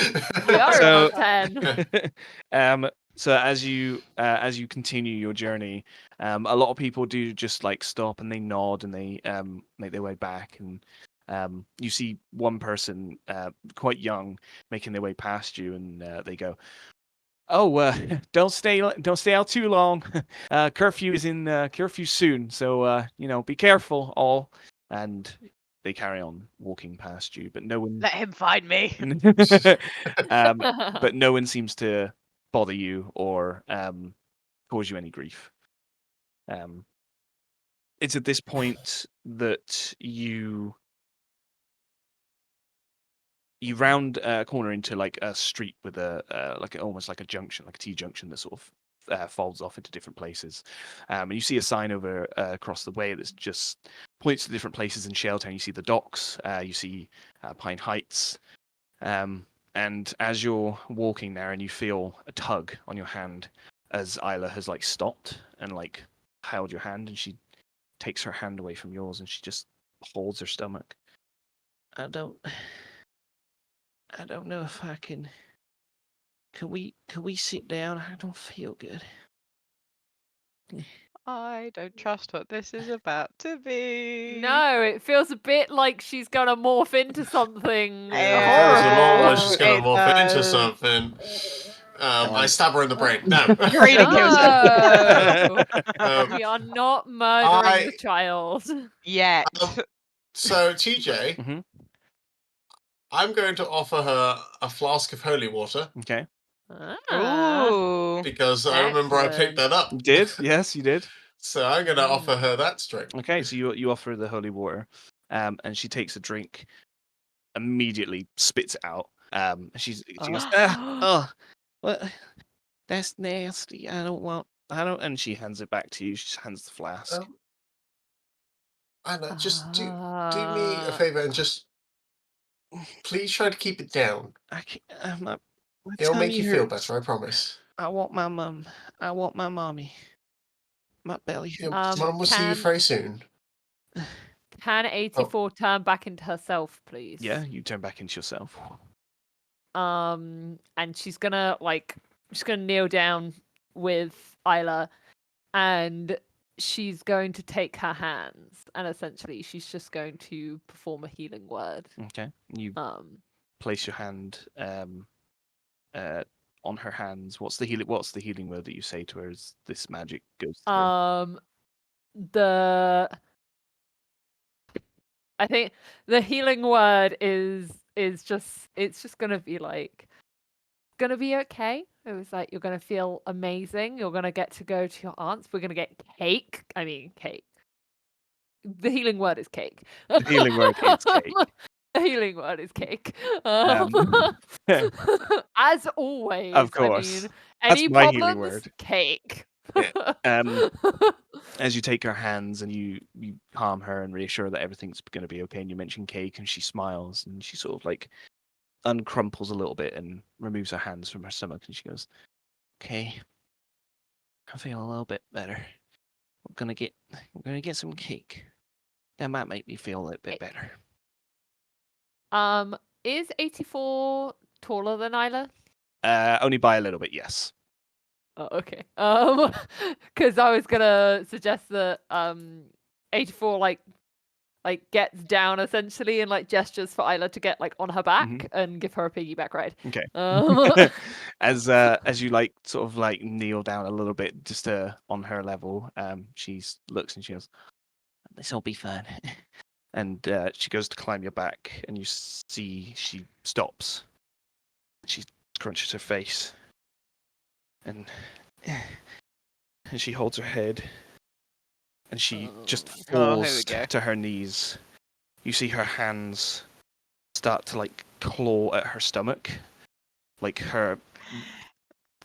We are So- above 10. So as you continue your journey, a lot of people do just like stop and they nod and they make their way back, and you see one person quite young making their way past you, and they go, "Oh, don't stay out too long. Curfew is in curfew soon, so be careful all." And they carry on walking past you, but no one Let him find me. but no one seems to bother you or cause you any grief. It's at this point that you round a corner into like a street with almost like a junction, like a T junction that sort of folds off into different places. And you see a sign over across the way that just points to different places in Shelltown. You see the docks, you see Pine Heights. And as you're walking there and you feel a tug on your hand as Isla has like stopped and like held your hand, and she takes her hand away from yours and she just holds her stomach. I don't know if I can. Can we sit down? I don't feel good. I don't trust what this is about to be. No, it feels a bit like she's gonna morph into something Yeah. Feels a lot like horrible. she's going It to morph into does. something. I stab her in the brain. No. Karina kills her. No, Um, we are not murdering I- the child. Yet. So, TJ, Mhm. I'm going to offer her a flask of holy water Okay. Ah. Ooh. because I remember I picked that up. You did? Yes, you did. So I'm going to offer her that drink. Okay, so you offer the holy water, and she takes a drink, immediately spits it out. She goes, oh, what? That's nasty. I don't. And she hands it back to you. She hands the flask. Anna, just do me a favor and just please try to keep it down. I can't, my It'll tummy make you feel hurts. better, I promise. I want my mum. I want my mommy. My belly Your hurts. mum will see you can- very soon. Can 84 turn back into herself, please? Yeah, you turn back into yourself. And she's gonna kneel down with Isla, and she's going to take her hands, and essentially she's just going to perform a healing word. Okay. You place your hand on her hands. What's the healing word that you say to her as this magic goes through? I think the healing word is just gonna be like, gonna be okay. It was like, you're gonna feel amazing. You're gonna get to go to your aunt's. We're gonna get cake. I mean, cake. The healing word is cake. The healing word is cake. The healing word is cake. As always. Of course. I mean, That's any my healing problems? word. Cake. As you take her hands and you calm her and reassure that everything's going to be okay, and you mention cake, and she smiles and she sort of like uncrumples a little bit and removes her hands from her stomach, and she goes, "Okay, I feel a little bit better. We're gonna get some cake. That might make me feel a little bit better." Is 84 taller than Isla? Only by a little bit, yes. Oh, okay. Because I was gonna suggest that 84 like gets down essentially and like gestures for Isla to get like on her back and give her a piggyback ride. Okay. Um, As you like sort of like kneel down a little bit just on her level, she looks and she goes, "This'll be fun." And she goes to climb your back, and you see she stops. She scrunches her face, and she holds her head, and she just Oh, here we falls go. to her knees. You see her hands start to like claw at her stomach, like her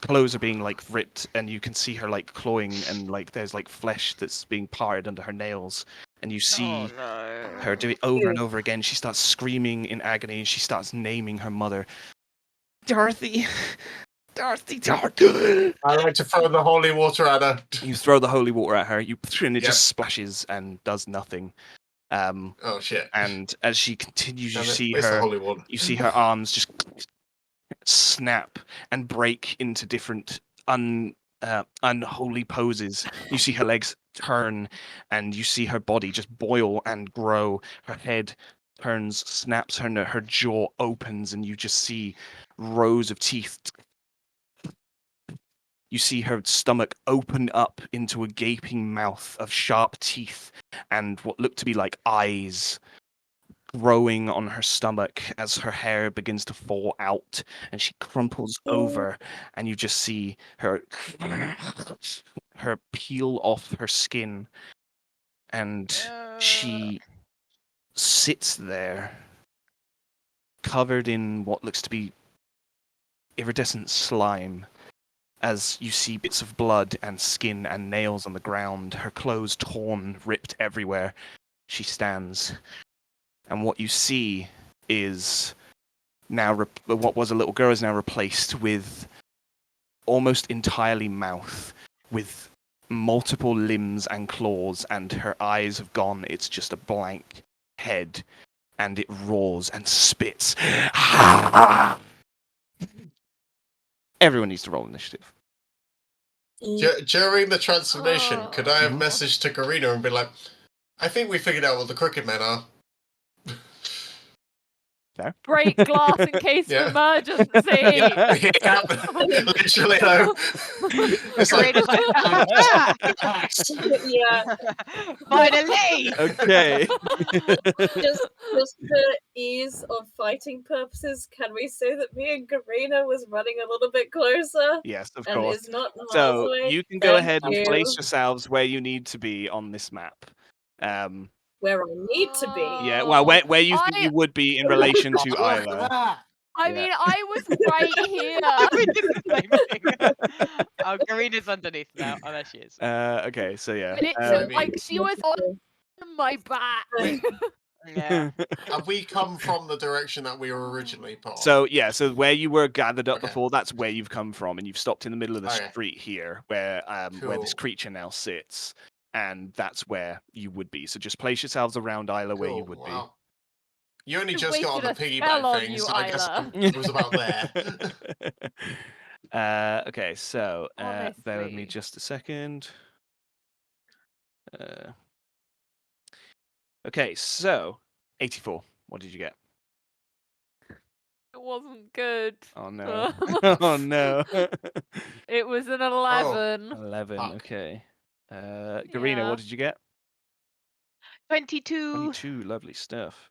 clothes are being like ripped, and you can see her like clawing, and like there's like flesh that's being parted under her nails, and you see Oh no. her do it over and over again. She starts screaming in agony, and she starts naming her mother, Dorothy, Dorothy, Dorothy. I like to throw the holy water at her. You throw the holy water at her, and it Yep. just splashes and does nothing. Oh shit! And as she continues, you Damn it, see where's the her. holy water? You see her arms just snap and break into different unholy poses. You see her legs turn, and you see her body just boil and grow. Her head turns, snaps, her jaw opens, and you just see rows of teeth. You see her stomach open up into a gaping mouth of sharp teeth and what look to be like eyes growing on her stomach as her hair begins to fall out and she crumples over, and you just see her peel off her skin, and she sits there covered in what looks to be iridescent slime. As you see bits of blood and skin and nails on the ground, her clothes torn, ripped everywhere, she stands. And what you see is now what was a little girl is now replaced with almost entirely mouth, with multiple limbs and claws, and her eyes have gone. It's just a blank head, and it roars and spits. Everyone needs to roll initiative. During the transformation, could I have Mhm. messaged to Karina and be like, I think we figured out what the Crooked Men are. There. Break glass in case Yeah. of emergency. Yeah, literally though. It's like, Karina's like, Yeah, finally. Okay. just for ease of fighting purposes, can we say that me and Karina was running a little bit closer Yes, of and course. is not miles So away? you can go Thank ahead and you. place yourselves where you need to be on this map. Where I need to be. Yeah, well, where you think I- you would be in relation to look at Isla. that. I Yeah. mean, I was right here. We did the same thing. Oh, Karina's underneath now. Oh, there she is. Okay, so yeah. Literally, like she was on my back. Yeah. Have we come from the direction that we were originally put on? So yeah, so where you were gathered up Okay. before, that's where you've come from, and you've stopped in the middle of the Okay. street here, where this Cool. creature now sits, and that's where you would be. So just place yourselves around Isla where you Cool, would wow. You only I just got on the wasted a spell piggyback on thing, you, so I guess Isla. it was about there. be. Okay, so bear with me Honestly. just a second. Okay, so 84. What did you get? It wasn't good. Oh no! Oh no! It was an 11. 11. Fuck. Okay. Garina, Yeah. what did you get? 22. 22. Lovely stuff.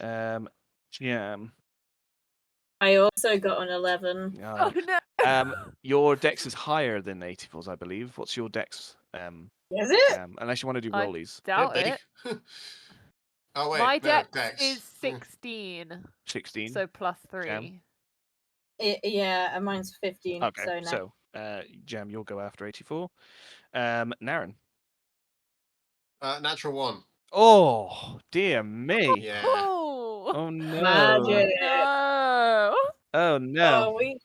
Jam. I also got an 11. Oh no. Your dex is higher than 84's, I believe. What's your dex? Is it? Unless you want to do I rollies. doubt Yeah, it. big. Oh wait, My no, dex Dex. is 16. 16. So plus 3. Jam. Yeah, and mine's 15. Okay, So no. so Jam, you'll go after 84. Naren. Natural 1. Oh, dear me. Yeah. Oh, Oh no. Magic. no. Oh no. Oh, we.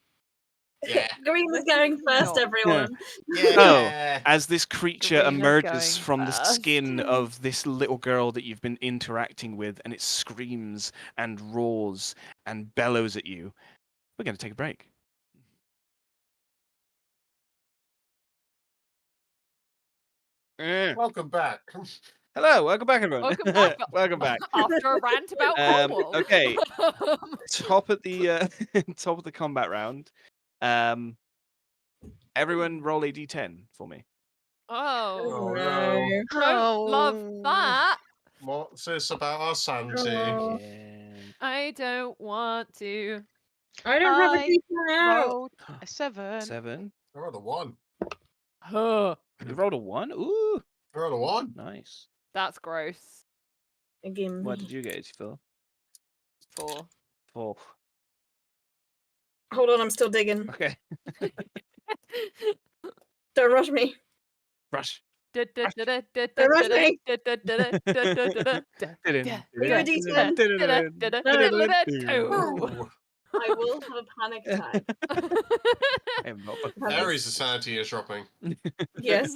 Yeah. Green was going first, not- everyone. Yeah. As this creature Garina's emerges going from the first. skin of this little girl that you've been interacting with, and it screams and roars and bellows at you, we're going to take a break. Welcome back. Hello, welcome back, everyone. Welcome back. Welcome back. After a rant about Cornwall. Okay. Top of the top of the combat round. Everyone roll a d10 for me. Oh, Oh no. don't love that. What's this about our sanity? Oh. I don't want to. I don't have a I decent out. Rolled a 7. 7. I rolled a 1. Huh. You rolled a 1. Ooh, I rolled a 1. nice. That's gross. Again. What did you get, Phil? 4. 4. Hold on, I'm still digging. Okay. Don't rush me. Rush. Don't rush me. Two. I will have a panic attack. I am not. Aries' sanity is dropping. Yes.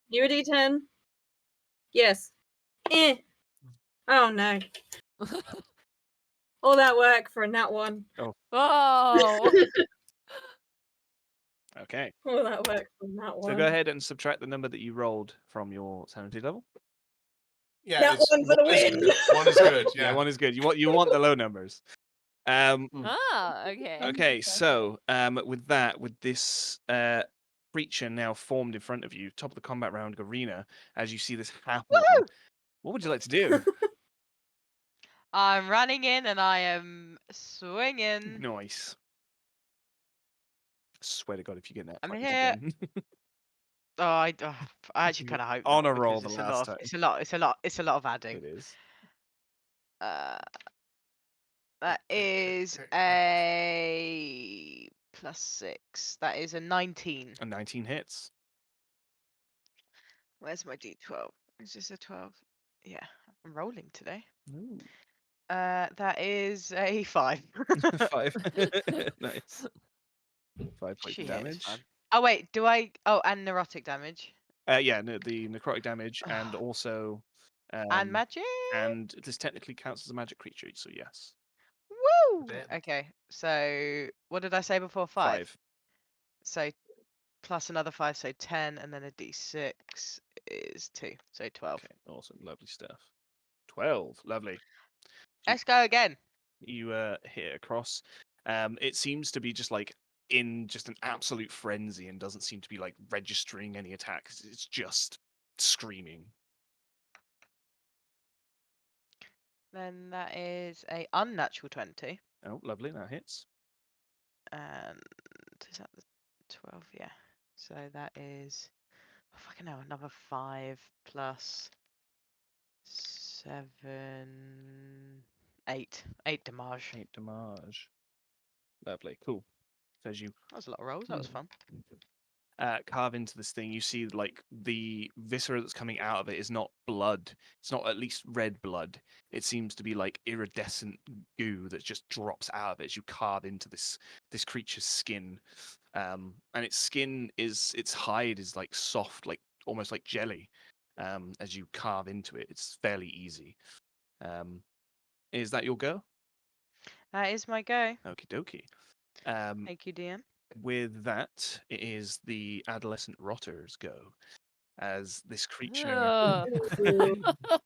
You a D10? Yes. Eh. Oh no. All that work for a nat one. Oh. Okay. All that work for a nat one. So go ahead and subtract the number that you rolled from your sanity level. Yeah, That it's, one for the one is win. good. One is good. Yeah, Yeah. one is good. You want the low numbers. Okay. Okay, so with this creature now formed in front of you, top of the combat round, Garena, as you see this happen, what would you like to do? I'm running in and I am swinging. Nice. Swear to God, if you get that I'm fight here. again. I actually kind of hope On not, a roll because the it's a last lot. time. It's a lot of adding. It is. That is a +6. That is a 19. A 19 hits. Where's my D12? Is this a 12? Yeah, I'm rolling today. Ooh. That is a 5. 5. Nice. 5 points of Shit, it's damage. fun. Oh wait, do I? Oh, and neurotic damage Yeah, no, the necrotic damage and also and magic. and this technically counts as a magic creature, so yes. Woo! Damn. Okay, so what did I say before? 5. 5. So plus another 5, so 10, and then a D6 is 2, so 12. Okay, awesome, lovely stuff. 12, lovely. Let's go again. You hit across. It seems to be just like in just an absolute frenzy and doesn't seem to be like registering any attacks. It's just screaming. Then that is a unnatural 20. Oh, lovely, that hits. And is that the 12? Yeah. So that is, oh, fucking hell, another 5 plus 7, 8. 8 damage. 8 damage. Lovely, cool. So as you That was a lot of rolls. That was fun. carve into this thing, you see like the viscera that's coming out of it is not blood. It's not at least red blood. It seems to be like iridescent goo that just drops out of it as you carve into this creature's skin. And its skin its hide is like soft, like almost like jelly. As you carve into it, it's fairly easy. Is that your go? That is my go. Okie dokie. Thank you, DM. With that, it is the adolescent rotter's go. As this creature, Ugh.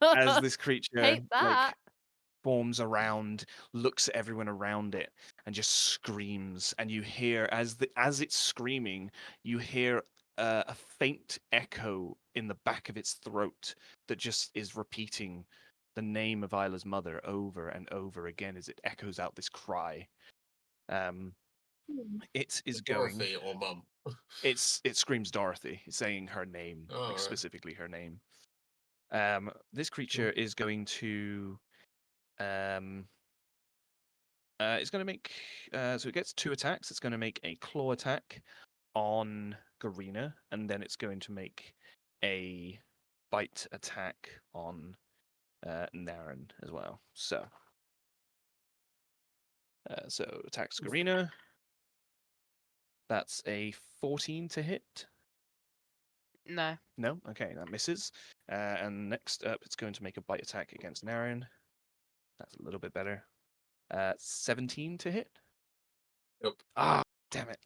as this creature Hate like that. forms around, looks at everyone around it, and just screams. And you hear as it's screaming, you hear a faint echo in the back of its throat that just is repeating the name of Isla's mother over and over again as it echoes out this cry. It is going. Dorothy or Mum. It screams Dorothy, saying her name, Oh, like right. specifically her name. This creature is going to it's going to make so it gets 2 attacks. It's going to make a claw attack on Garena, and then it's going to make a bite attack on Naren as well. So attacks Garena. That's a 14 to hit. No. No? Okay, that misses. And next up, it's going to make a bite attack against Naren. That's a little bit better. 17 to hit. Nope. Ah, damn it.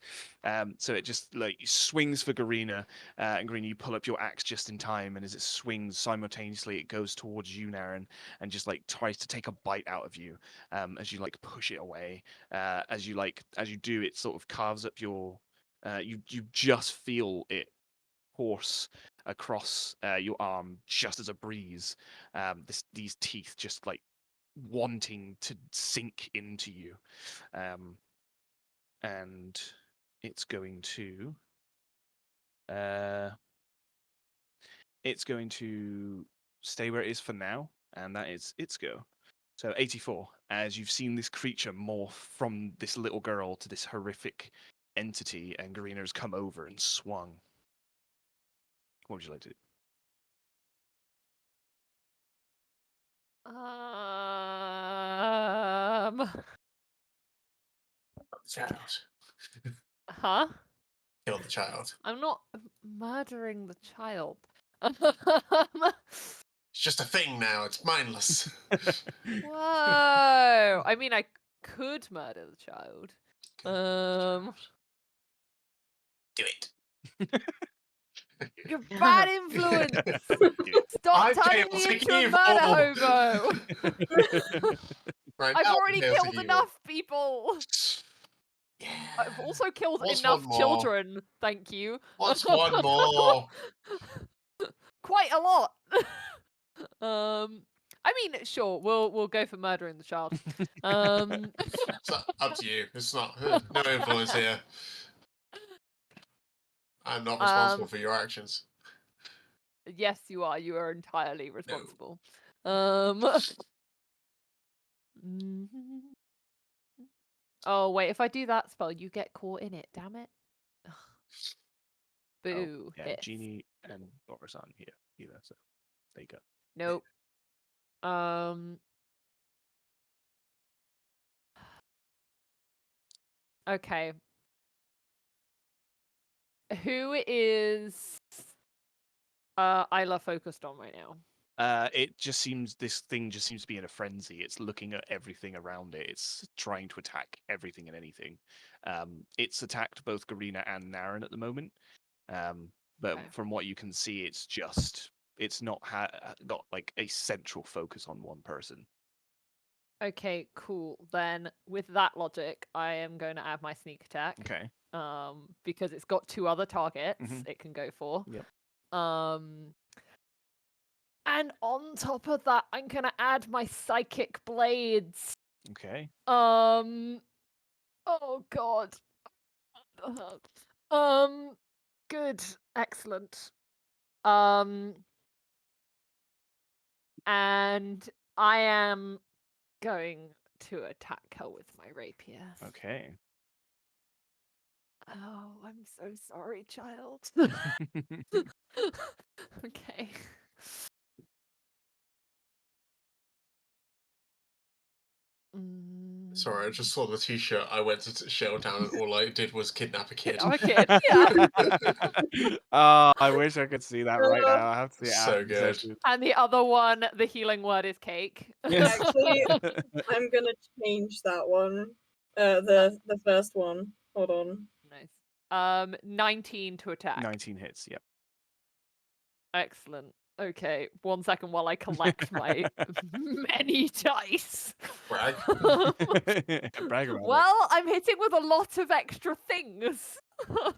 So it just like swings for Garena, and Garena, you pull up your axe just in time, and as it swings simultaneously, it goes towards you, Naren, and just like tries to take a bite out of you. As you like push it away, as you do, it sort of carves up your. You just feel it course across your arm just as a breeze. These teeth just like wanting to sink into you. And it's going to stay where it is for now, and that is its go. So 84, as you've seen this creature morph from this little girl to this horrific entity, and Garina has come over and swung. What would you like to do? Child. Huh? Kill the child. I'm not murdering the child. It's just a thing now. It's mindless. Whoa! I mean, I could murder the child. Do it. You're bad influence. Stop I'm turning me chaotic into a evil. murder hobo. Right, I've now already chaotic killed evil. enough people. Yeah. I've also killed What's enough one more? children. Thank you. What's one more? Quite a lot. I mean, sure, we'll go for murdering the child. It's up to you. It's not no influence here. I'm not responsible for your actions. Yes, you are. You are entirely responsible. Oh wait, if I do that spell, you get caught in it. Damn it. Ugh. Boo. Yeah, hits. Genie and Boris aren't here either, so there you go. Nope. Okay. Who is Isla focused on right now? This thing just seems to be in a frenzy. It's looking at everything around it. It's trying to attack everything and anything. It's attacked both Garina and Naren at the moment. But Okay. from what you can see, it's not got like a central focus on one person. Okay, cool. Then with that logic, I am going to add my sneak attack. Okay. Because it's got 2 other targets Mhm. it can go for. Yep. And on top of that, I'm gonna add my psychic blades. Okay. Oh god. Good. Excellent. And I am going to attack her with my rapier. Okay. Oh, I'm so sorry, child. Okay. Sorry, I just saw the T-shirt. I went to Shelltown and all I did was kidnap a kid. I'm a kid. Yeah. Oh, I wish I could see that right now. I have to see it So after the good. session. And the other one, the healing word is cake. Actually, I'm gonna change that one. The first one. Hold on. Nice. 19 to attack. 19 hits. Yep. Excellent. Okay, 1 second while I collect my many dice. Brag. Brag about Well, I'm hitting with a lot of extra things. Oh.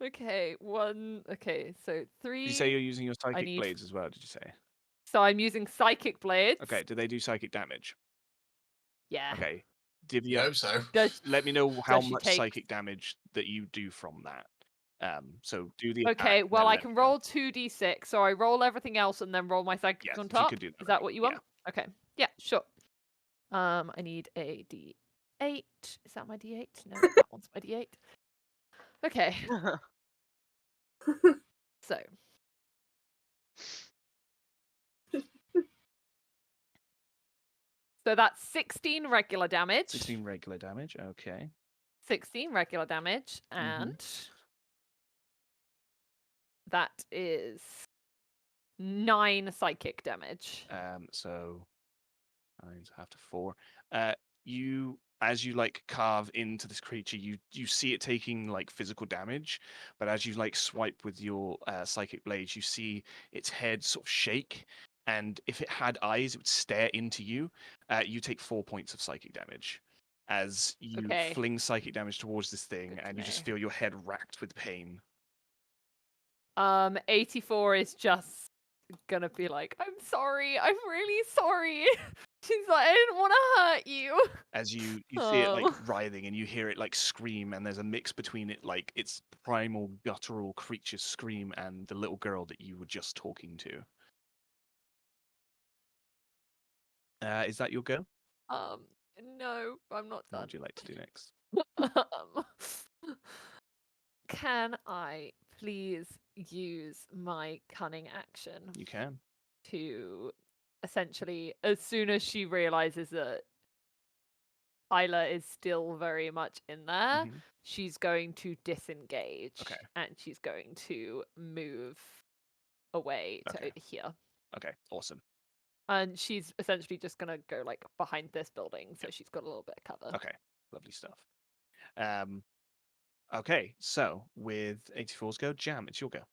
Okay, 1. Okay, so 3. Did you say you're using your psychic need- blades as well? Did you say? So I'm using psychic blades. Okay. Do they do psychic damage? Yeah. Okay. I hope so. Let me know how she much take- psychic damage that you do from that. So do the attack Okay, and well then I let can me know. roll 2d6, so I roll everything else and then roll my psychic Yes, on you top. could do that Is that right, what you yeah. want? Okay. Yeah, sure. I need a d8. Is that my d8? No, that one's my d8. Okay. So. So that's 16 regular damage. 16 regular damage. Okay. 16 regular damage, and that is 9 psychic damage. So 9's half to 4. As you like carve into this creature, you see it taking like physical damage, but as you like swipe with your psychic blades, you see its head sort of shake, and if it had eyes, it would stare into you. You take 4 points of psychic damage as you Okay. fling psychic damage towards this thing, Good to and you just know. feel your head racked with pain. 84 is just gonna be like, I'm sorry, I'm really sorry. She's like, I didn't want to hurt you. As you see it Oh. like writhing, and you hear it like scream, and there's a mix between it like its primal guttural creature scream and the little girl that you were just talking to. Is that your go? No, I'm not What done. would you like to do next? can I please use my cunning action You can. to essentially, as soon as she realizes that Isla is still very much in there, Mhm. she's going to disengage. Okay. And she's going to move away to Okay. over here. Okay. Awesome. And she's essentially just gonna go like behind this building, so she's got a little bit of cover. Okay. Lovely stuff. Okay. So with 84's go, Jam, it's your go.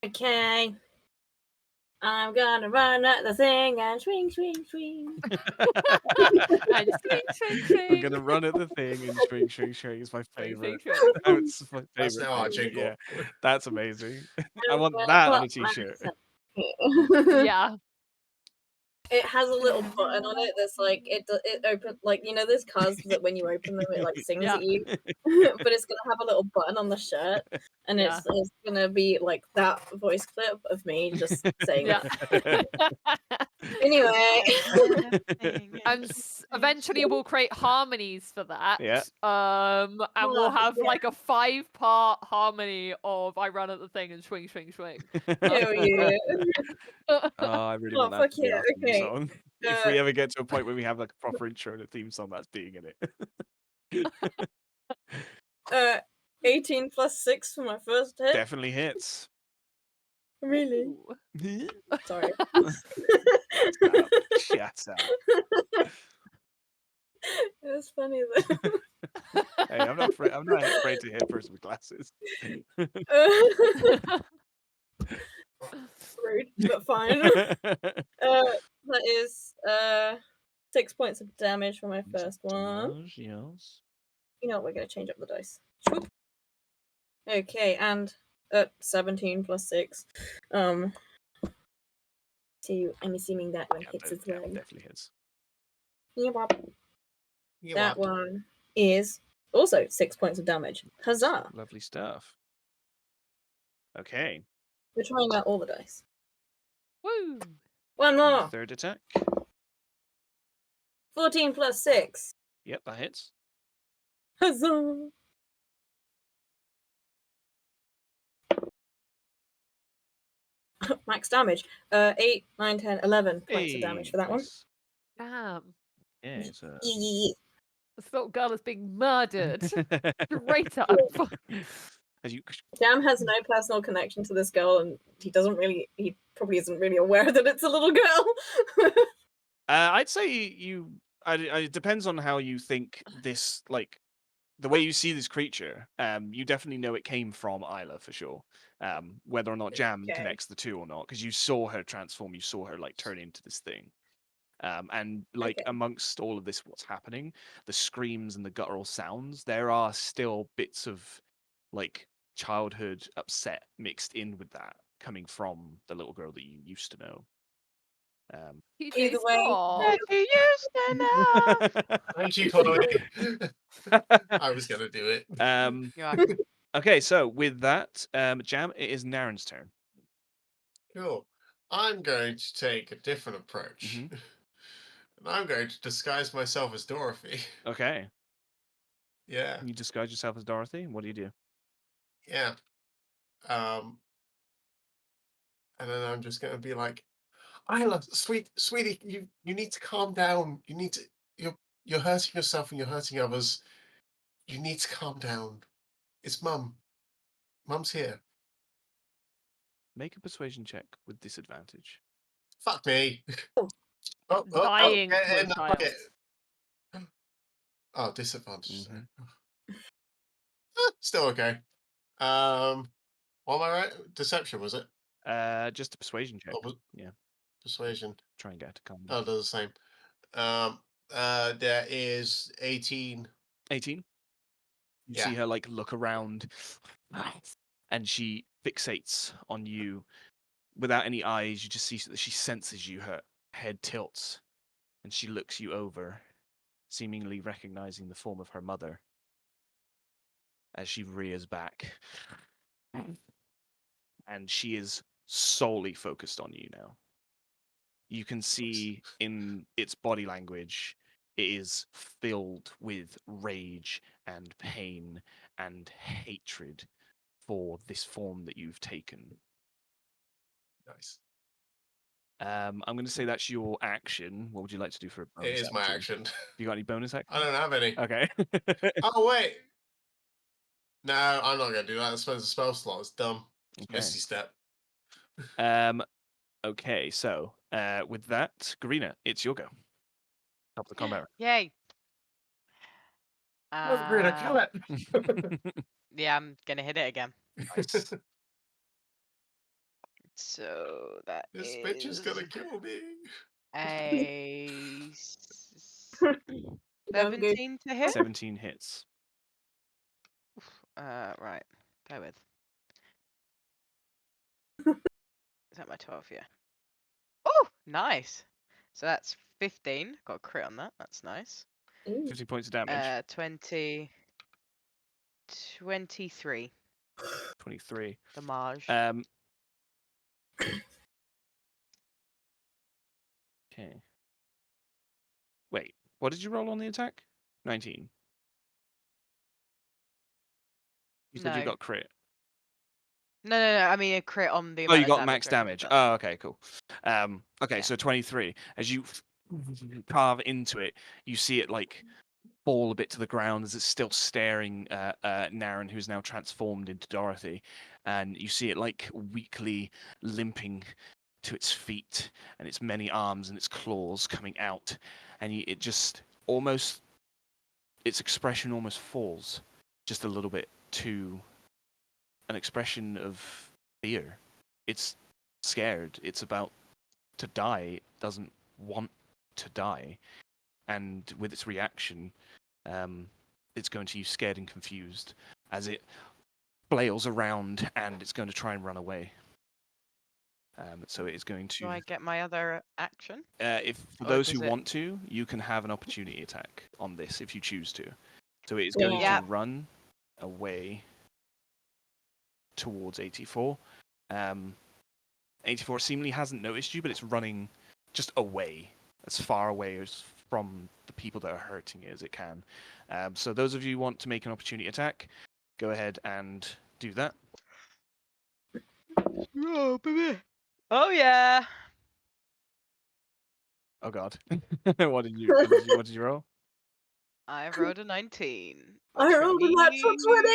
Okay. I'm gonna run at the thing and swing, swing, swing. And swing, swing, swing. I'm gonna run at the thing and swing, swing, swing. It's my Swing, favorite. swing, swing. It's my That's favorite now our thing. jingle. Yeah, that's amazing. I I'm want gonna that on a put my t-shirt. Yeah. It has a little button on it that's like it open like those cars that when you open them it like sings Yeah. at you, but it's gonna have a little button on the shirt, and Yeah. it's gonna be like that voice clip of me just saying Yeah. that. Anyway, And eventually we'll create harmonies for that. Yeah. And we'll Well, have yeah. like a 5-part harmony of I run at the thing and swing, swing, swing. Hell yeah. Oh, I really Oh, want that fuck to be yeah, our theme okay. song. If we ever get to a point where we have like a proper intro and a theme song, that's being in it. 18 plus 6 for my first hit. Definitely hits. Really? Ooh. Sorry. Shut up. It was funny though. Hey, I'm not afraid to hit a person with glasses. Rude, but fine. That is 6 points of damage for my first one. Yes. You know what? We're gonna change up the dice. Okay, and 17 plus 6. So I'm assuming that one hits as well. Definitely hits. That one is also 6 points of damage. Huzzah! Lovely stuff. Okay. We're trying out all the dice. Woo! One more. Third attack. 14 plus 6. Yep, that hits. Huzzah! Max damage. 8, 9, 10, 11 points of damage for that one. Nice. Damn. Yeah, it's a... This little girl is being murdered. Straight up. As you... Jam has no personal connection to this girl, and he probably isn't really aware that it's a little girl. I'd say it depends on how you think this, like, the way you see this creature. You definitely know it came from Isla for sure. Whether or not Jam Okay. connects the two or not, because you saw her transform, you saw her like turn into this thing. And like Okay. amongst all of this, what's happening, the screams and the guttural sounds, there are still bits of like childhood upset mixed in with that, coming from the little girl that you used to know. Either way, Stop. You used to know. Thank you, Chloe. I was gonna do it. You are. Okay, so with that, Jam, it is Naren's turn. Cool. I'm going to take a different approach. Mhm. And I'm going to disguise myself as Dorothy. Okay, Yeah. you disguise yourself as Dorothy. What do you do? Yeah. And then I'm just gonna be like, Isla, sweetie, you need to calm down. You're hurting yourself and you're hurting others. You need to calm down. It's Mum. Mum's here. Make a persuasion check with disadvantage. Fuck me. Dying get for in a the child. bucket. Oh, disadvantage. Mhm. Still okay. What am I right? Deception, was it? Just a persuasion check. Or was Yeah, persuasion? try and get her to calm Oh, down. they're the same. There is 18. 18. You Yeah. see her like look around, and she fixates on you without any eyes. You just see that she senses you. Her head tilts, and she looks you over, seemingly recognizing the form of her mother as she rears back. And she is solely focused on you now. You can see in its body language it is filled with rage and pain and hatred for this form that you've taken. Nice. I'm going to say that's your action. What would you like to do for a It bonus is my action. You got any bonus action? I don't have any. Okay. Oh wait. No, I'm not gonna do that. I suppose the spell slot is dumb. It's Okay. Misty Step. Okay, so with that, Garina, it's your go. Top of the combat. Yay. Kill it. Yeah, I'm gonna hit it again. Nice. So that This bitch is is gonna kill me. a Don't go. 17 to hit. 17 hits. Right. Bear with. Is that my 12? Yeah. Oh, nice. So that's 15. Got a crit on that. That's nice. Ooh. 50 points of damage. 23. 23. Damage. Okay. Wait, what did you roll on the attack? 19. You said you No. got crit. No. I mean a crit on the Oh, amount you of got max I could've damage. done. Oh, okay, cool. Okay, Yeah. so 23. As you carve into it, you see it like fall a bit to the ground as it's still staring at Naren, who's now transformed into Dorothy, and you see it like weakly limping to its feet and its many arms and its claws coming out, and it just almost, its expression almost falls just a little bit to an expression of fear. It's scared. It's about to die. It doesn't want to die. And with its reaction, it's going to use scared and confused as it flails around and it's going to try and run away. So it is going to. Do I get my other action? If for Or those who does it- want to, you can have an opportunity attack on this if you choose to. So it is going Yeah. to run away towards 84. 84 seemingly hasn't noticed you, but it's running just away, as far away as from the people that are hurting it as it can. So those of you who want to make an opportunity attack, go ahead and do that. Oh, baby. Oh yeah. Oh god, what did you roll? I rolled a 19. I rolled a natural 20.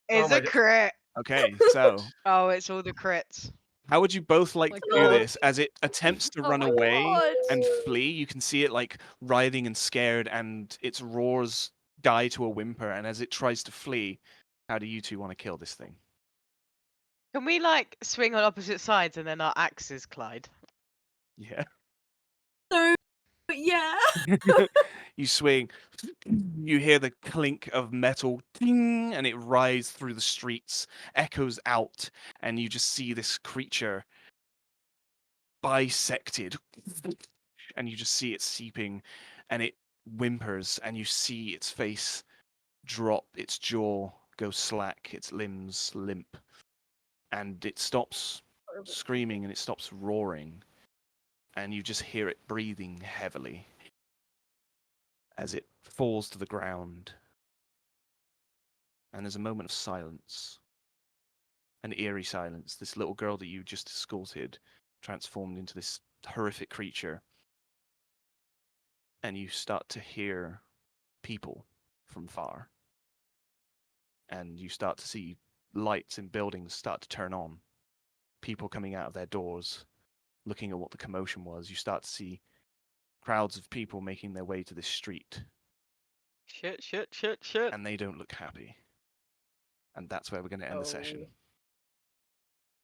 Is my a God. crit. Okay, so Oh, it's all the crits. how would you both like My to do God. this? As it attempts to Oh run my away God. and flee, you can see it like writhing and scared, and its roars die to a whimper. And as it tries to flee, how do you two want to kill this thing? Can we like swing on opposite sides and then our axes collide? Yeah. So, yeah. You swing, you hear the clink of metal, ding, and it rides through the streets, echoes out, and you just see this creature bisected, and you just see it seeping, and it whimpers, and you see its face drop, its jaw go slack, its limbs limp, and it stops screaming and it stops roaring, and you just hear it breathing heavily as it falls to the ground. And there's a moment of silence, an eerie silence. This little girl that you just escorted transformed into this horrific creature, and you start to hear people from far, and you start to see lights in buildings start to turn on, people coming out of their doors, looking at what the commotion was. You start to see crowds of people making their way to this street, Shit. and they don't look happy. And that's where we're going to end the session.